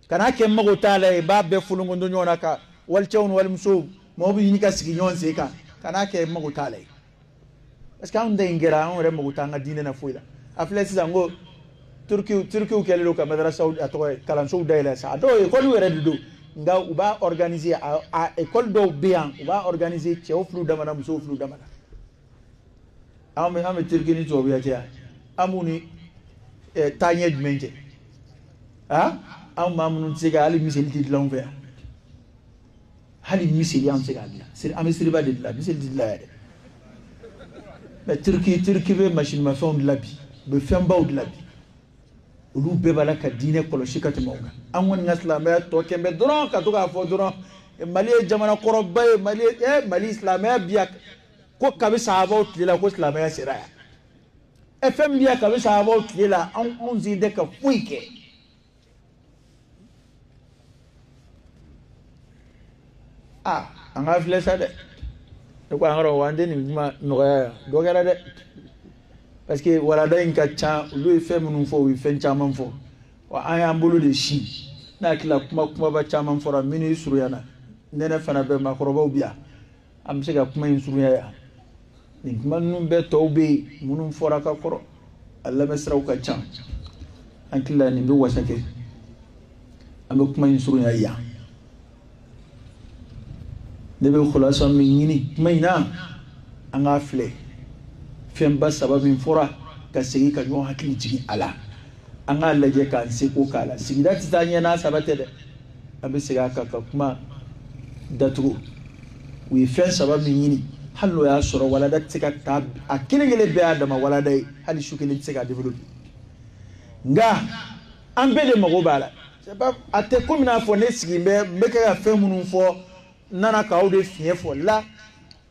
kana kɛ mago t'a la i b'a bɛɛ folonkondo ɲɔgɔn na ka walicɛw ni walimusow mɔgɔw bɛ ɲini ka sigi ɲɔgɔn sen kan kana kɛ mago t'a la ye parce que anw ta in kɛra anw yɛrɛ mago t'an ka diinɛ na foyi la a filɛ sisan ko turkiw kɛlen don ka madrasaw a tɔgɔ ye kalansow dayɛlɛ sa a dɔw ekɔliw yɛrɛ de don nka u b'a organiser a ekɔli dɔw bɛ yan u b'a organiser cɛw furu dama na musow furu dama na an bɛ turki ni tubabuya cɛ yan an b'u ni taaɲɛ jumɛn cɛ anw maa minnu tɛ se ka hali miseli tɛ dilan anw fɛ yan hali miseli an tɛ se k'a dilan an bɛ siriba de dilan miseli tɛ dilan yɛrɛ mais turki bɛ masinimafɛnw dilan bi u bɛ fɛnbaw dilan bi olu bɛɛ b'a la ka diinɛ kɔlɔsi ka tɛmɛ o kan an kɔni ka silamɛya tɔ kɛn bɛ dɔrɔn ka to k'a fɔ dɔrɔn mali ye jamana kɔrɔba ye mali silamɛya bi yan ko kabi sahabaw tile la ko silamɛya sera yan fɛn min bi yan kabi sahabaw tile la anw sigi tɛ ka foyi kɛ an ka filɛ sa dɛ ne ko an yɔrɔ wa an tɛ nin kuma nɔgɔya yan dɔ kɛra dɛ parce que walada in ka ca olu ye fɛn minnu fɔ u ye fɛn caman fɔ wa an y'an bolo de si n'a hakilila kumaba caman fɔra minnu surunyana nɛnɛ fana bɛ maakɔrɔbaw bi yan an bɛ se ka kuma in surunya yan nin kuma ninnu bɛɛ tɔw bɛ yen minnu fɔra ka kɔrɔ a lamɛnsiraw ka ca an hakilila nin bɛ wasa kɛ ambe kuma in suru ya ne be khulasa min yini maina anga fle femba sababin fura ka sigi ka nyon hakili jigi ala anga laje ka nse ko kala sigida titanya na sabate de ambe siga ka kuma datu wi fen sababin yini hallo ya soro wala da tika tab akilingele be adama wala dai hali shukele tika develop nga ambe de mago bala sebab ate komina fo ne sigi be ka fe munun fo nana ka o de fie fo la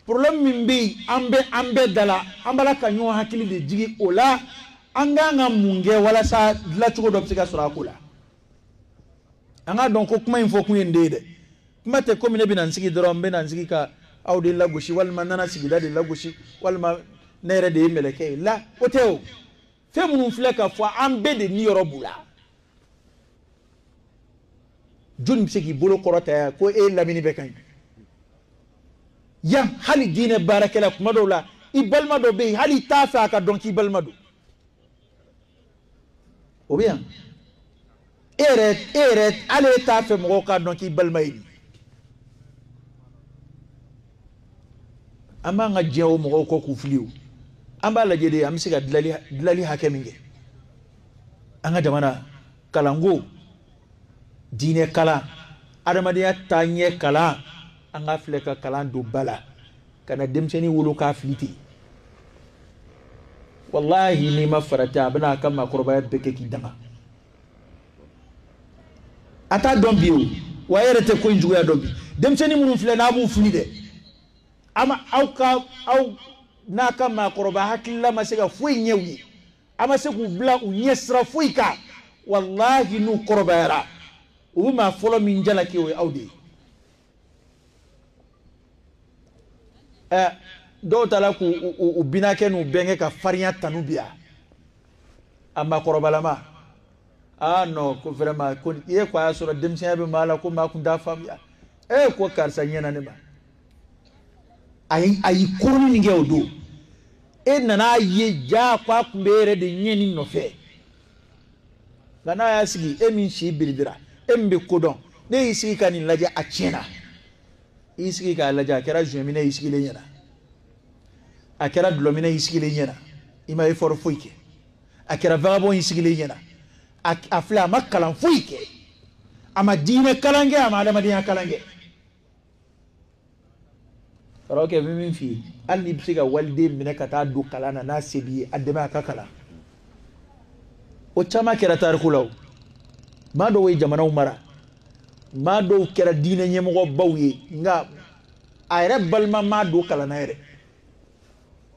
problème min bi ambe dala ambala ka nyo hakili de jigi ola anga nga munge wala sa la chugo do tika sura kula anga donc ko kuma info ku yende de kuma te komine bi nan sigi drombe nan sigi ka aw de lagoshi wal manana sigida de lagoshi wal ma nere de meleke la oteo fe munun fleka fo ambe de ni yorobula jun sigi bolo korota ko e lamini be kan ya hali dine barakela kuma do la ibalma do be hali tafa ka donc ibalma do o bien eret ale tafa mo ka donc ibalma yi amba nga jewo mo ko ku fliu amba la jede am siga dilali hakeminge anga jamana kalango dine kala adamadiya tanye kala anga fleka kala do bala kana demseni wulu ka fliti wallahi ni mafarata bana kama korba beke ki dama ata dombiu wayerete ko njuya dombi demseni mun fle na bu funi de ama au na kama koroba hakilla masega foi nyewi ama se ku bla unyesra foi ka wallahi nu koroba yara uma folo min jala ki we awdi do tala ku ubinake nu benge ka farinya tanubia ama koroba lama no ko vraiment ko ye kwa sura demsia be mala ko ma ku da famia ko karsa nyena ne ba ayi kuruni ninge odo nana ye ja kwa kumbere de nyeni no fe gana ya sigi min shi biridira mbe kodon ne yisi ka ni laja achena yisi ka laja kera jemina yisi le nyana akera glomina yisi le nyana ima e for fuike akera vagabo yisi le nyana afla makalan fuike ama dine kalange ama ala madina kalange roke min fi alli bisiga walde min kata do kalana na sebi adema kakala o chama kera tarikulaw ma do way jamana umara ma do kera dina nyemo bawye nga ayre balma ma do kalana ere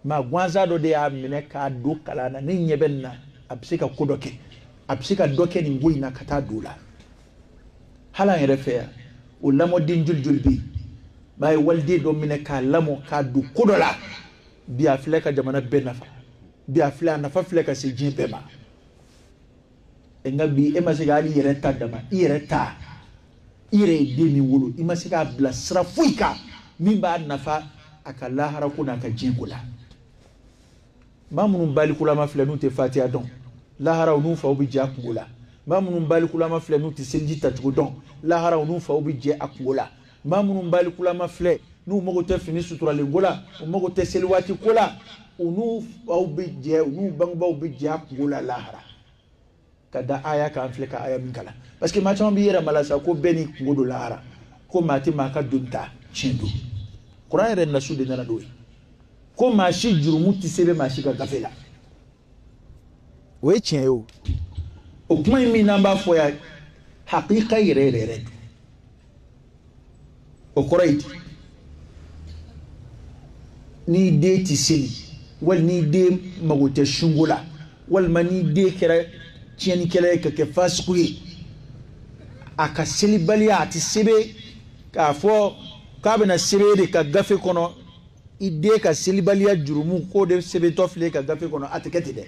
ma gwanza do de a min ka do kalana ni nyebenna abisika kodoke abisika doke ni ngoyina kata dola hala ere fe o lamo din juljulbi bay walde do mine ka lamo ka du kodola bi afleka jamana benafa bi afla nafa fleka se jimbema enga bi emasiga ali yereta dama yereta ire demi wulu imasiga bla srafuika mimba nafa akala harakuna ka jingula mamunun balikula mafla nute fatia don la haraw nu fa obi jakula mamunun balikula mafla nute selji tatugo don la haraw nu fa obi je akula mamunun balikula mafle nu mogo te fini sutura lengola o mogo te selwati kola unu au bidje unu bangba u bidje akula lahara kada aya ka anfleka aya minkala parce que ma chama bi yera malasa ko beni ngodo lahara ko mati maka dunta chindu Qur'an ren na sude na doyi ko ma shi jurumuti sebe ma shi ka gafela we chen yo o kuma mi namba fo ya haqiqa yere o koraiti ni de ti seli wal ni de magote shungula wal mani de kera tieni kele ka ke faskuyi aka seli baliya ati sebe ka fo ka bena sebe de ka gafe kono ide ka seli baliya jurumu ko de sebe tofle ka gafe kono atiketi de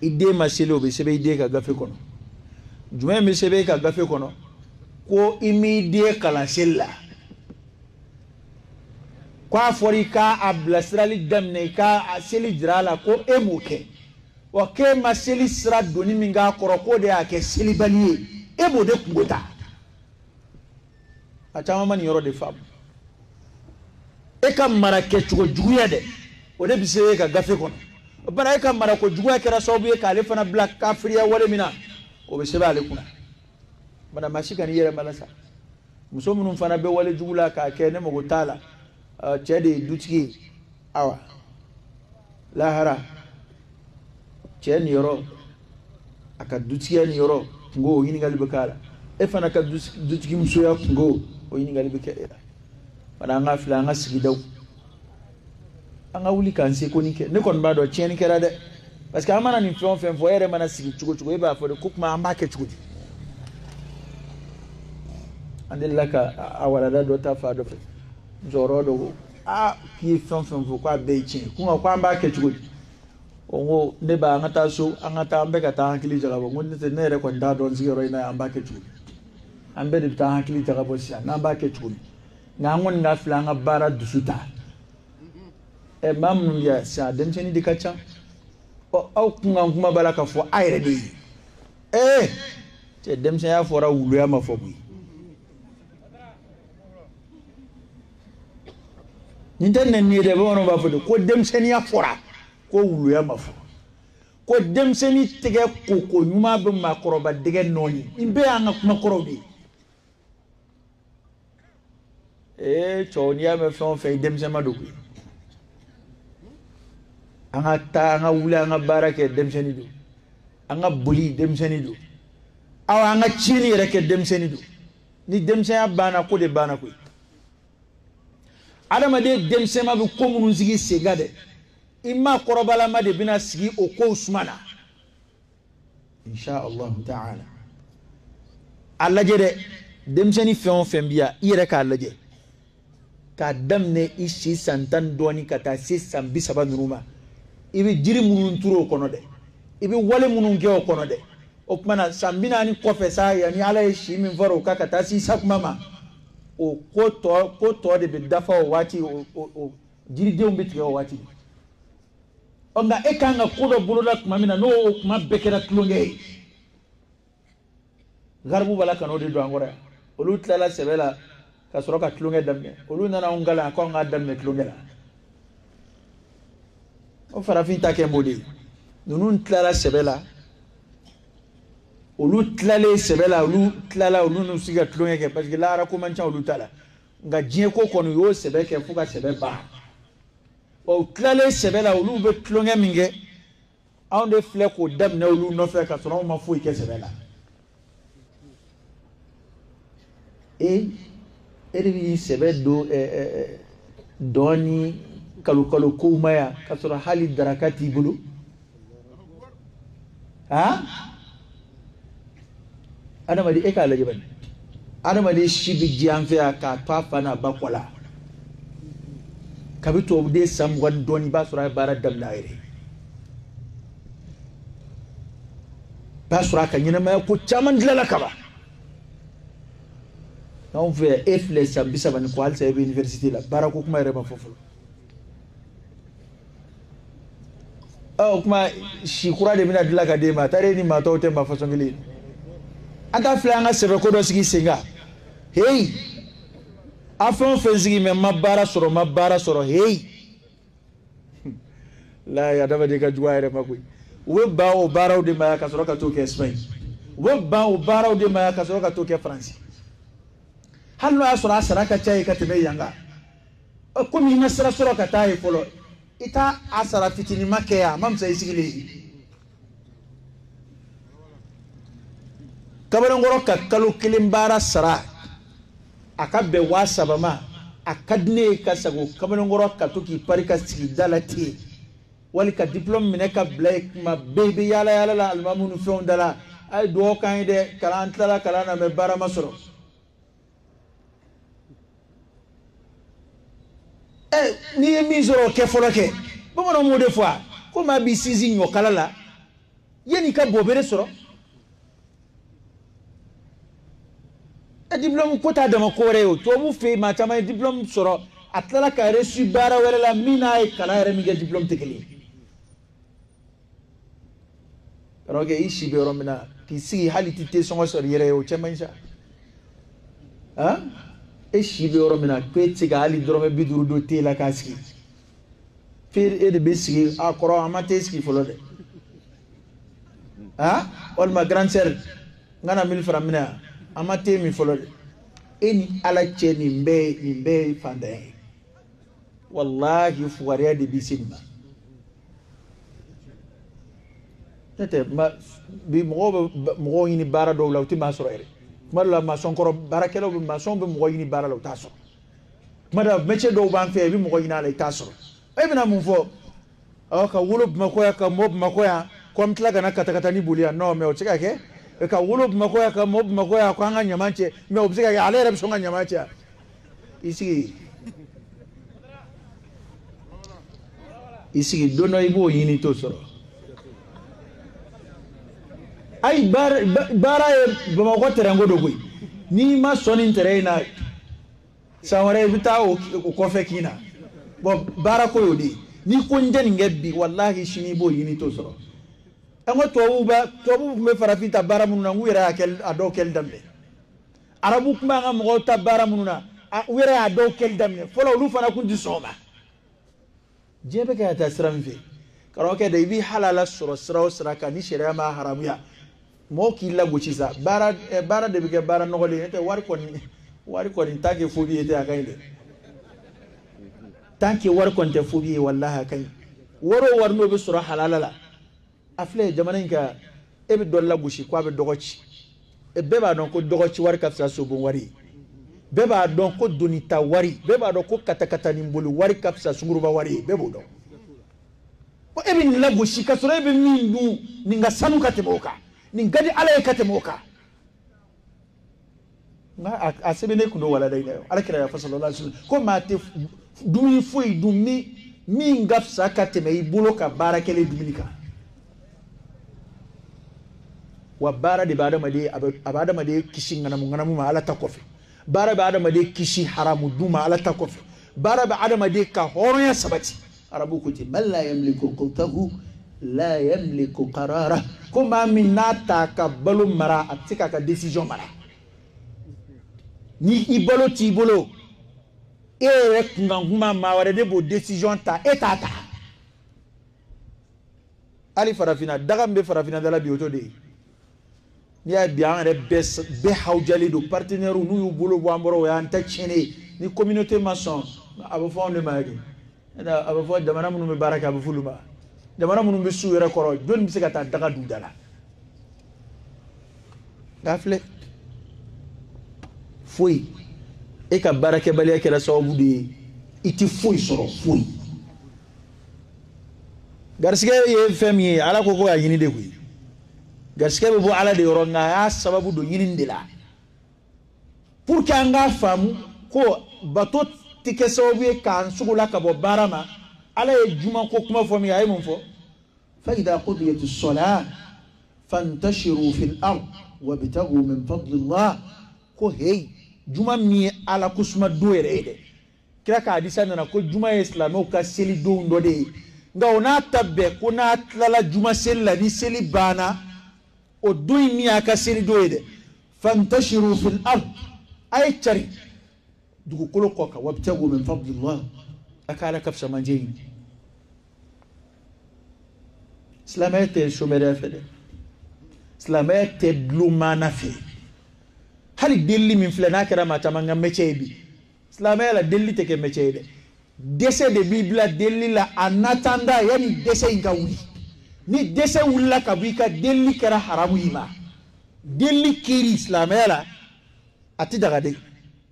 ide ma seli obe sebe ide ka gafe kono jume mi sebe ka gafe kono ko imide kala sella kwa forika ablasrali damne ka aseli jirala ko emuke wa ke ma seli sira doni min ga kɔrɔ ko de y'a kɛ selibali ye e b'o de kungo ta a caman ma nin yɔrɔ de faamu e ka mara kɛcogo juguya dɛ o de bɛ se e ka gafe kɔnɔ o bana e ka mara ko juguya kɛra sababu ye k'ale fana bila kafiriya wale min na o bɛ sɛbɛn ale kunna bana maa si ka n'i yɛrɛ mala sa muso minnu fana bɛ wale jugu la k'a kɛ ne mago t'a la cɛ de ye dutigi ye awa lahara cɛ nin yɔrɔ a ka dutigiya nin yɔrɔ kungo o ɲininkali bɛ k'a la e fana ka dutigi musoya kungo o ɲininkali bɛ kɛ e la bana an ka filɛ an ka sigidaw an ka wuli k'an seko nin kɛ ne kɔni b'a dɔn tiɲɛni kɛra dɛ parce que an mana nin fɛn o fɛn fɔ e yɛrɛ mana sigi cogo cogo e b'a fɔ de ko kuma an b'a kɛ cogo di an delila ka a warada dɔ ta fa dɔ fɛ musokɔrɔba dɔ ko k'i ye fɛn o fɛn fɔ k'a bɛɛ ye tiɲɛ ko an b'a kɛ cogo di o ko ne ba an ka taa so an ka taa an bɛɛ ka taa hakili jagabɔ ko ne yɛrɛ kɔni t'a dɔn sigiyɔrɔ in na an b'a kɛ cogo di an bɛɛ de bɛ taa hakili jagabɔ sisan n'an b'a kɛ cogo di nka an kɔni ka filɛ an ka baara dusu ta maa minnu bɛ yan sisan denmisɛnnin de ka ca aw kun ka kuma b'a la k'a fɔ a yɛrɛ de ye cɛ denmisɛnya fɔra wuluya ma fɔ koyi nin tɛ nɛni ye dɛ bamananw b'a fɔ de ko denmisɛnniya fɔra ko wuluya ma fɔ ko denmisɛnnin tɛgɛ koko ɲuman bɛ maakɔrɔba dɛgɛ nɔɔni nin bɛɛ y'an ka kuma kɔrɔw de ye cɛw n'i y'a mɛn fɛn o fɛn denmisɛn ma don koyi an ka taa an ka wuli an ka baara kɛ denmisɛnnin don an ka boli denmisɛnnin don aw an ka tiɲɛni yɛrɛ kɛ denmisɛnnin don ni denmisɛnya banna ko de banna koyi adamaden denmisɛnma bɛ ko minnu sigi sen kan dɛ i ma kɔrɔbalama de bɛna sigi o kow suma na insha allahu ta'ala a lajɛ dɛ denmisɛnnin fɛn o fɛn bɛ yan i yɛrɛ k'a lajɛ k'a daminɛ i si san 10 dɔɔnin ka taa se san 30 ninnu ma i bɛ jiri minnu turu o kɔnɔ dɛ i bɛ wale minnu kɛ o kɔnɔ dɛ o tuma na san 40 kɔfɛ sa yanni ala ye si min fɔra o kan ka taa se sakuma ma o ko tɔ de bɛ dafa o waati o jiridenw bɛ tigɛ o waati nka e kan ka ko dɔ boloda tuma min na n'o kuma bɛɛ kɛra tulonkɛ ye garibu b'a la ka n'o de don an kɔrɔ yan olu tilala sɛbɛ la ka sɔrɔ ka tulonkɛ daminɛ olu nana anw galan ko an k'a daminɛ tulonkɛ la o farafin ta kɛ n b'o de ye ninnu tilala sɛbɛ la olu tilalen sɛbɛ la olu tilala olu n'u sigi ka tulonkɛ kɛ parce que lahara ko man ca olu ta la nka diɲɛ ko kɔni u y'o sɛbɛ kɛ fo ka sɛbɛ ban o tilalen sɛbɛ la olu bɛ tulonkɛ min kɛ anw de filɛ k'o daminɛ olu nɔfɛ ka sɔrɔ anw ma foyi kɛ sɛbɛ la e de b'i sɛbɛ don dɔn ni kalo kow ma yan ka sɔrɔ hali daraka t'i bolo adamaden e k'a lajɛ bani adamaden si bɛ ji an fɛ yan k'a to a fa n'a ba kɔ la kabi tubabuden san 20 dɔɔnin i b'a sɔrɔ a ye baara daminɛ a yɛrɛ b'a sɔrɔ a ka ɲɛnamaya ko caman dilanna kaban n'anw fɛ yan e filɛ san 30 ni kɔ halisa e bɛ université la baara ko kuma yɛrɛ ma fɔ fɔlɔ o kuma si kura de bɛna dilan ka d'e ma a taara e ni maa tɔw tɛ maa fasɔn kelen ye an t'a filɛ an ka sɛbɛ ko dɔ sigi sen kan heyi a fɛn o fɛn sigi mɛ ma baara sɔrɔ heyi layi adamaden ka jugu a yɛrɛ ma koyi u bɛ ban o baaraw de ma yan ka sɔrɔ ka t'o kɛ Espagne u bɛ ban o baaraw de ma yan ka sɔrɔ ka t'o kɛ Faransi hali n'o y'a sɔrɔ a sara ka ca ye ka tɛmɛ yan kan komi i ma sira sɔrɔ ka taa ye fɔlɔ i t'a a sara fitinin ma kɛ yan a ma fisa i sigilen ye Kamalenkɔrɔ ka kalo 1 baara sara a ka bɛn 3,000 ma a ka di ne ye ka sago Kamalenkɔrɔ ka to k'i pari ka sigi da la ten wali ka diplôme minɛ ka bila ye kuma bɛɛ i bɛ yaala yaala la alimamu ni fɛnw da la a ye dugawu k'an ye dɛ kalan an tilala kalan na mɛ baara ma sɔrɔ n'i ye min sɔrɔ o kɛ fɔlɔ kɛ bamananw m'o de fɔ a ko maa b'i sinsin ɲɔkala la yanni ka bɔbere sɔrɔ diplôme ko t'a dama ko wɛrɛ ye o tubabu fɛ yen maa caman ye diplôme sɔrɔ a tilala ka reçu baara wɛrɛ la min n'a ye kalan yɛrɛ min kɛ diplôme tɛ kelen ye roge ishi be romina ki sigi hali tite songo sor yere o chemansha ha ishi be romina kweti ga hali drome biduru do tela kaski fir e de besigi akoro amate ski folode ha ol ma grand sœur ngana 1000 francs mina amate mi folode eni ala cheni mbe fande wallahi fuwariya de bisinma tete ma bi mo yini bara do lawti ma soro ere mala ma son koro barakelo bi ma son be mo yini bara law ta soro mada meche do ban fe bi mo yini ala ta soro e bina mun fo aka wulo makoya ka mob makoya kom tlaga na kata ni bulia no me o chika ke e ka wulo makoya ka mob makoya ko anga nyamanche me obsika ya ale rem songa nyamanche isi dono ibo yini to soro ay bara e bama ko terango do goy ni ma soni terena saware bita o ko fekina bo bara ko yodi ni ko njani ngebbi wallahi shini bo yini to soro ango to bu me farafita bara mununa ngwira akel adokel dambe arabu kuma nga mo ta bara mununa wira adokel dambe folo lu fana kundi soma jebe ka ta sramfe karo ke dai bi halala soro sra ka ni shari'a ma haramuya mo ki la gochisa bara de bi bara no gole ete wari ko ni tage fobi ete akainde tanki war ko te fobi wallahi kai woro warno be sura halala afle jamanin ka e be dolla gushi ko be dogochi e be ba don ko dogochi war ka sa so bon wari be ba don ko donita wari be ba don ko katakata ni mbulu wari ka sa sunguruba wari be bo don ko e be ni la gushi ka sura e be mindu ni nga sanu ka te boka ni ngadi ala e ka te moka nga asebe ne kuno wala dai nayo ala kira ya sallallahu alaihi wasallam ko ma te dumi foi dumi mi ngaf sakate me ibulo ka barakele duminika wa bara de bada made abada made kishi ngana mu ma ala takofi bara bada made kishi haramu duma ala takofi bara bada made ka horonya sabati arabu ko ti man la yamliku qutahu la yamliku qarara kuma minata ka balu mara atika ka decision mara ni ibolo ti ibolo rek nganguma maware de bo decision ta etata ali farafina dagambe farafina dala bi otode ni ya bien re be hawjali do partenaire nu yu bolo bo amboro ya anta chene ni communauté maçon abo fonde magi da abo fo jamana munu be baraka abo fuluma jamana munu be suwere koro don bi segata daga du dala gafle foi e ka barake bali akela sababu de iti foi soro foi garsike ye femi ala ko ya yini de ko garsike be bo ala de ronga ya sababu do yini ndila pour que anga famu ko bato tike sababu e kan sugula ka bo barama ala e juma ko kuma fo mi ay mon fo fa idha qudiyat as-salat fantashiru fil ard wabtaghu min fadlillah ko hey juma mi ala kusuma doere de kira ka hadisa nana ko juma islamo ka seli do ndode nga ona tabbe ko na tlala juma sella ni seli bana o doy mi aka seli doede fantashiru fil ard ay chari dugu kolo ko ka wabtagu min fadlillah akala kafsa manjey islamete shumere fede islamete blumana fe hali delli min flena kera ma tamanga métier bi islamé la delli teke métier de décès de bibla delli la en attendant yani décès inga wuli ni décès wulla ka bi ka delli kera haramu yima delli kiri islamé la ati daga de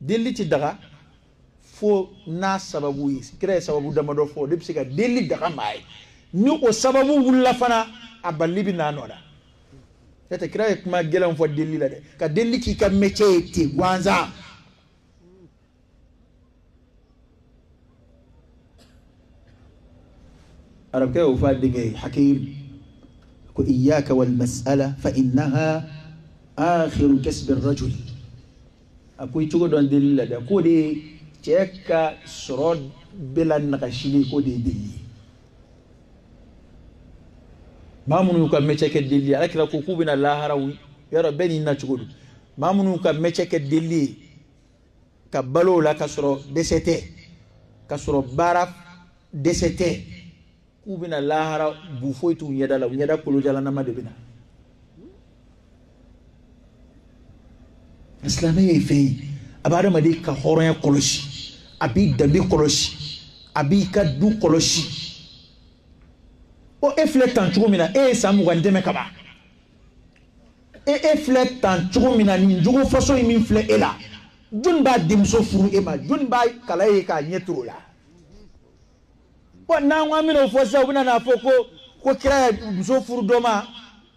delli ti daga fo na sababu yi kira sababu damado fo de psika delli daga mai ni o sababu wulla fana aballi bi nanoda tete kira kuma gelan fo delli la de ka delli ki ka métier ti gwanza arab kay o fa digay hakim ko iyyaka wal mas'ala fa innaha akhiru kasb ar-rajul akoy tugo don delli la de ko de ceka sorod belan nakashili ko de delli mamunu ka mece ke delli ala kila ko kubina laharawi yaro beni na chugodu mamunu ka mece ke delli ka balo la kasoro desete kasoro bara desete kubina lahara bu foitu nyada la nyada kulu jala na madebina islamiyya fei abada madi ka horonya koloshi abi dambi koloshi abi ka du koloshi o eflet tan chugumina samu gandeme kaba eflet tan chugumina ni jugo faso min fle ela jun ba dimso furu ema jun ba kala ka nyetro la na ngamino fosa ubina na foko ko kira dimso furu doma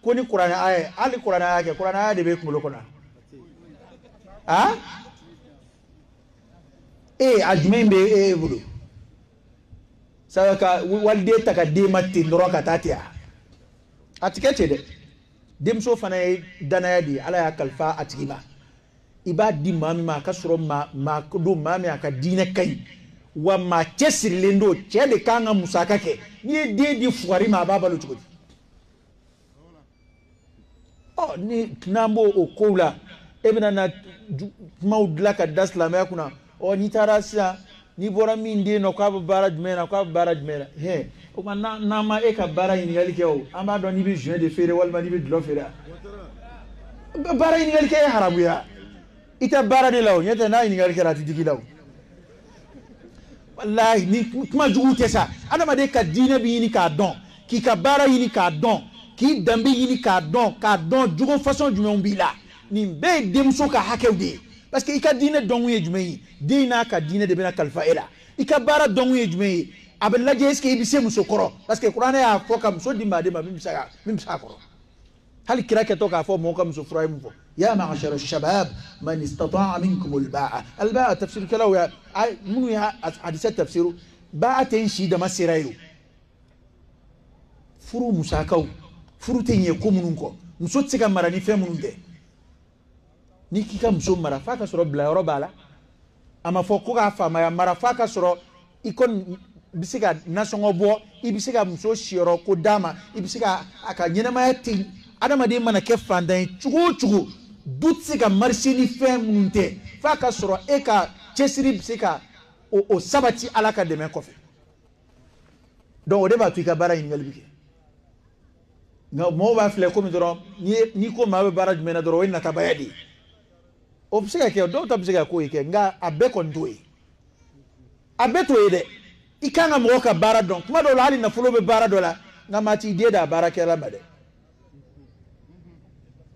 ko ni qur'ana aya ali qur'ana aya qur'ana aya de be kumulo kona ajmembe budu sawaka walde taka de matti ndoroka tatia atikete de demso fana dana yadi ala ya kalfa atigima iba di mami ma kasoro ma do mami aka dine kai wa ma chesiri lendo chede kanga musaka ke ni de di fuari ma baba lo chukudi ni nambo okola ebina na maudla ka dasla ma kuna ni tarasa ni bora min de no kwa bara jumena he o na ma e ka bara ni ngali ke o amba do ni bi juin de fere wal ma ni bi dlo fere bara ni ngali ke haramu ya ita bara de law nyata na ni ngali ke rati digi law wallahi ni kuma jugu tesa ana ma de ka dine bi ni ka don ki ka bara ni ka don ki dambe ni ka don jugo façon jume bi la ni be demso ka hakewde parce que ika dine dongu ye jumei dina ka dine de bena kalfa ela ika bara dongu ye jumei abella je eske ibise musokoro parce que qur'an ya foka muso dimba de ma mimsa koro hal kiraka to ka fo mo kam so fray mo ya ma'ashara ash-shabab man istata'a minkum al-ba'a tafsir kalaw ya munu ya hadisa tafsiru ba'atin shi da masirayo furu musakaw furu tenye ko munun ko muso tsiga marani fe munun de ni kika muso mara faka soro bla yoro bala ama fo ko ga fama ya mara faka soro ikon bisiga nasongo bo ibisiga muso shiro ko dama ibisiga aka nyena ma yati adama de mana ke fandan chugu dutsiga marsini femunte faka soro eka chesiri bisika o sabati alaka de men kofi donc o deba tuika bara ni ngalbike nga mo ba fle ko mi doro ni ko ma be bara jumena doro wenna tabayadi obsega ke do ta obsega ko ike nga abe kondoe abe to ede ikanga mo ka bara don kuma do hali na fulo be bara dola nga mati de da bara ke la made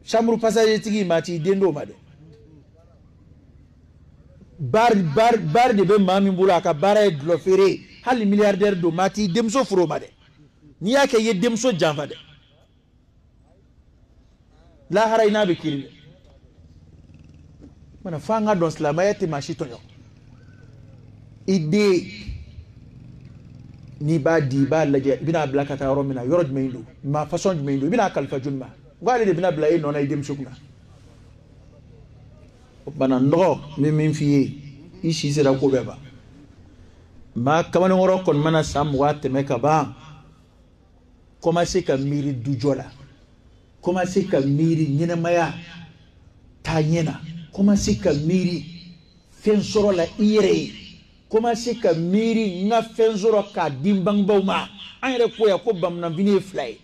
chambre passager tigi mati dendo made bar de be mami mbula ka bara e dlo fere hali milliardaire do mati demso furo made ni yake ye demso janfa de la haraina be kirile mana fanga don slamayete mashitonyo ide ni ba di ba laje bina blaka ta romina yorod meindo ma façon meindo bina kalfa junma ngale de bina blaye non ay dem sukna bana ndo min fiye ishi sera ko beba ma kamano ngoro kon mana sam wate meka ba commencer ka miri dujola commencer ka miri nyina maya ta nyina commencer ka miri fen soro la ire commencer ka miri nga fen soro ka dimbang bawma anre ko ya ko bam na vini fly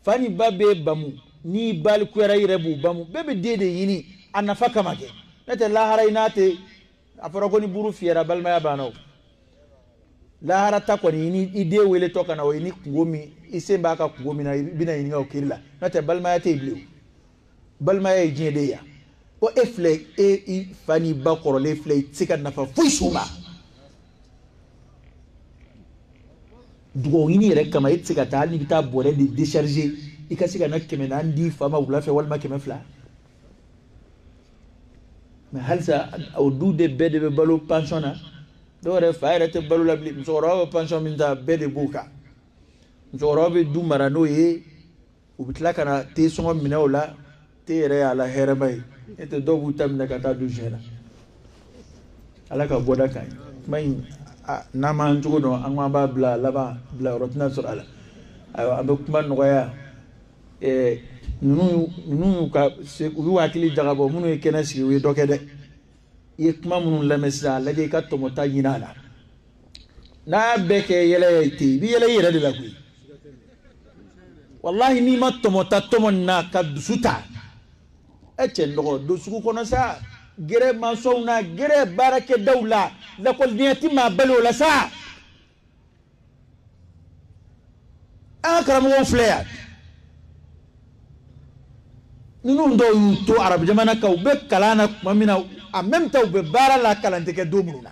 fani babe bamu ni bal ko ra ire bu bamu bebe dede yini anafa kamake nete la harainate afara ko ni buru fiera balma ya banaw la harata ko ni ide wele toka na ni ngomi isemba ka ngomi na bina yini nga okirila nete balma ya te iblu balma ya jinde ya o efle e fani bakoro le fle tika nafa fuisuma dugo yini rek kama itsika ta ni bita bore de décharger ikasika na kemena ndi fama wula fe wal ma kemefla mais halsa au dude bede be balu pensionna do re faire te balu la bli msoro pension minta bede buka msoro be du marano ye ubitlaka na te songo minawla te re ala hermay ete do butam na kata du jena ala ka boda kay may na man tugo no angwa ba bla laba bla rotna sur ala ayo abe kuma no ya nunu ka u bi hakili jagabɔ minnu ye kɛnɛ sigi u ye dɔ kɛ dɛ i ye kuma minnu lamɛn sisan lajɛ i ka tɔmɔta ɲini a la n'a bɛɛ kɛ yɛlɛ ye ten i bi yɛlɛ i yɛrɛ de la koyi wallahi n'i ma tɔmɔta tɔmɔ nin na ka dusu ta cɛ n dɔgɔ don sugu kɔnɔ sa gɛrɛ mansɔnw na gɛrɛ baarakɛdaw la lakɔlidenya ti maa bali o la sa an ka karamɔgɔw filɛ yan ninnu dɔw y'u to arabu jamana kan u bɛ kalan na tuma min na en même temps u bɛ baara la kalan tɛ kɛ don minnu na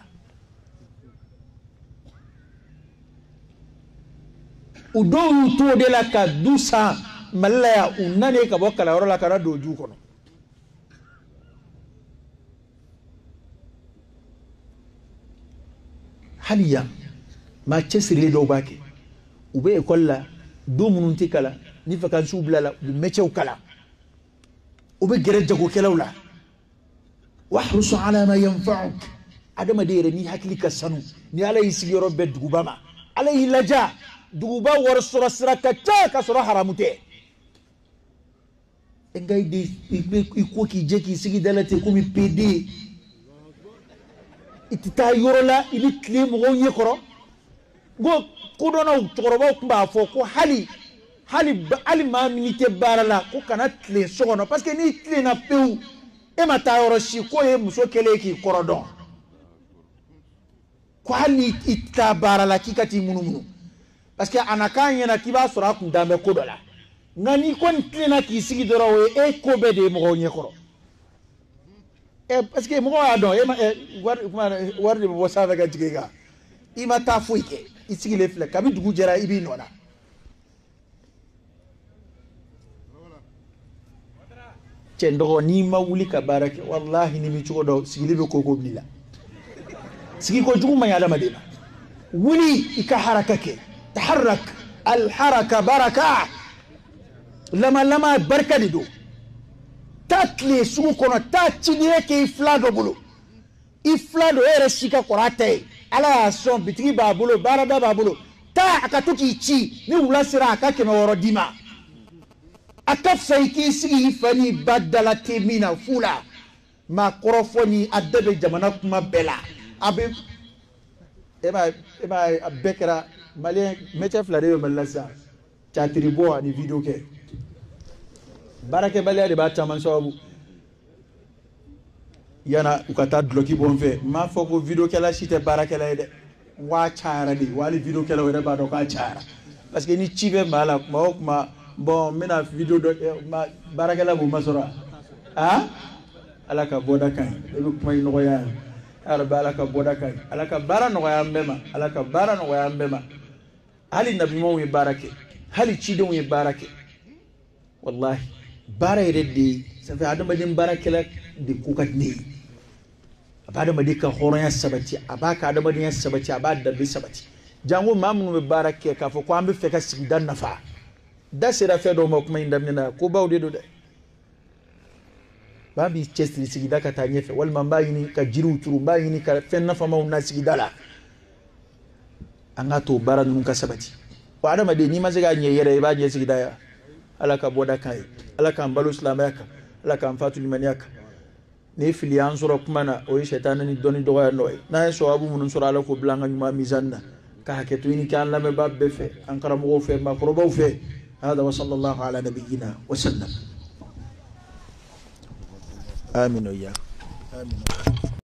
u dɔw y'u to o de la ka du san Mali la yan u nanen ka bɔ kalanyɔrɔ la ka na don du kɔnɔ hali yan maa cɛsirilen dɔw b'a kɛ u bɛ ekɔli la don minnu tɛ kalan ni vacances bila la u bɛ métiers kalan u bɛ gɛrɛ jagokɛlaw la wahrusu ala ma yanfa'uk adamaden yɛrɛ ni hakili ka sanu ni ala y'i sigiyɔrɔ bɛɛ duguba ma ala y'i laja duguba wari sɔrɔ sira ka ca ka sɔrɔ haramu tɛ nka i ko k'i jɛ k'i sigi da la ten komi PD i tɛ taa yɔrɔ la i bɛ tile mɔgɔw ɲɛkɔrɔ ko kodɔnnaw cɛkɔrɔbaw tun b'a fɔ ko hali maa min tɛ baara la ko kana tile so kɔnɔ parce que n'i tilenna pewu e ma taa yɔrɔ si k'o ye muso kɛlen k'i kɔrɔ dɔn ko hali i tɛ taa baara la k'i ka t'i munumunu parce que a na k'an ɲɛna k'i b'a sɔrɔ a kun dan bɛ ko dɔ la nka n'i kɔni tilenna k'i sigi dɔrɔn o ye e ko bɛɛ de ye mɔgɔw ɲɛkɔrɔ parce que mɔgɔw y'a dɔn wari de bɛ bɔ sanfɛ ka jigin i kan i ma taa foyi kɛ i sigilen filɛ kabi dugu jɛra i b'i nɔ na cɛ n dɔgɔ n'i ma wuli ka baara kɛ walahi ni mi cogo dɔ sigili bɛ koko bili la sigi kojugu man ɲi adamaden ma wuli i ka haraka kɛ taharrak alharaka baraka lama barika de don taa tile sugu kɔnɔ taa cidie kɛ i fila dɔ bolo i fila dɔ e yɛrɛ si ka kɔrɔ a ta ye ala y'a sɔn bitigi b'a bolo baarada b'a bolo taa a ka to k'i ci ni wula sera a ka 100 d'i ma a ka fisa i k'i sigi i fa n'i ba dala ten min na fu la maa kɔrɔfɔ ni a bɛɛ bɛ jamana kuma bɛɛ la a bɛ e b'a ye a bɛɛ kɛra maliyɛn métier fila de bɛ Mali la sisan caatiri bɔ ani video kɛ baarakɛbaliya de b'a caman sababu yana u ka taa duloki bɔ n fɛ n m'a fɔ ko video kɛla si tɛ baarakɛla ye dɛ wa cayara de wa hali video kɛlaw yɛrɛ b'a dɔn k'a cayara parce que ni ci bɛ maa la kuma o kuma bon n bɛna video dɔ baarakɛla b'o ma sɔrɔ a ala ka bɔda ka ɲi e bɛ kuma in nɔgɔya yan arabe ala ka bɔda ka ɲi ala ka baara nɔgɔya an bɛɛ ma ala ka baara nɔgɔya an bɛɛ ma hali nabiɲumanw ye baara kɛ hali cidenw ye baara kɛ wallahi baara yɛrɛ de ça fait adamaden baarakɛla de ko ka di ne ye a b'a adamaden ka hɔrɔnya sabati a b'a ka adamadenya sabati a b'a danbe sabati jango maa minnu bɛ baara kɛ k'a fɔ ko an bɛ fɛ ka sigida nafa da sera fɛn dɔw ma kuma in daminɛ na ko baw de don dɛ b'a b'i cɛsiri sigida ka taa ɲɛfɛ walima n b'a ɲini ka jiriw turu n b'a ɲini ka fɛn nafamaw na sigida la an ka to baara ninnu ka sabati wa adamaden n'i ma se k'a ɲɛ yɛrɛ i b'a ɲɛ sigida ya ala ka bɔda kan ye ala k'an balo silamɛya kan ala k'an fatu limaniya kan ni fili y'an sɔrɔ kuma na o ye sɛtanɛ ni dɔnni dɔgɔya nɔ ye n'an ye sababu minnu sɔrɔ ala k'o bila an ka ɲuman mizani na ka hakɛto ɲini kɛ an lamɛnbaa bɛɛ fɛ an karamɔgɔw fɛ maakɔrɔbaw fɛ هذا وصلى الله على نبينا وسلم آمين وإياكم آمين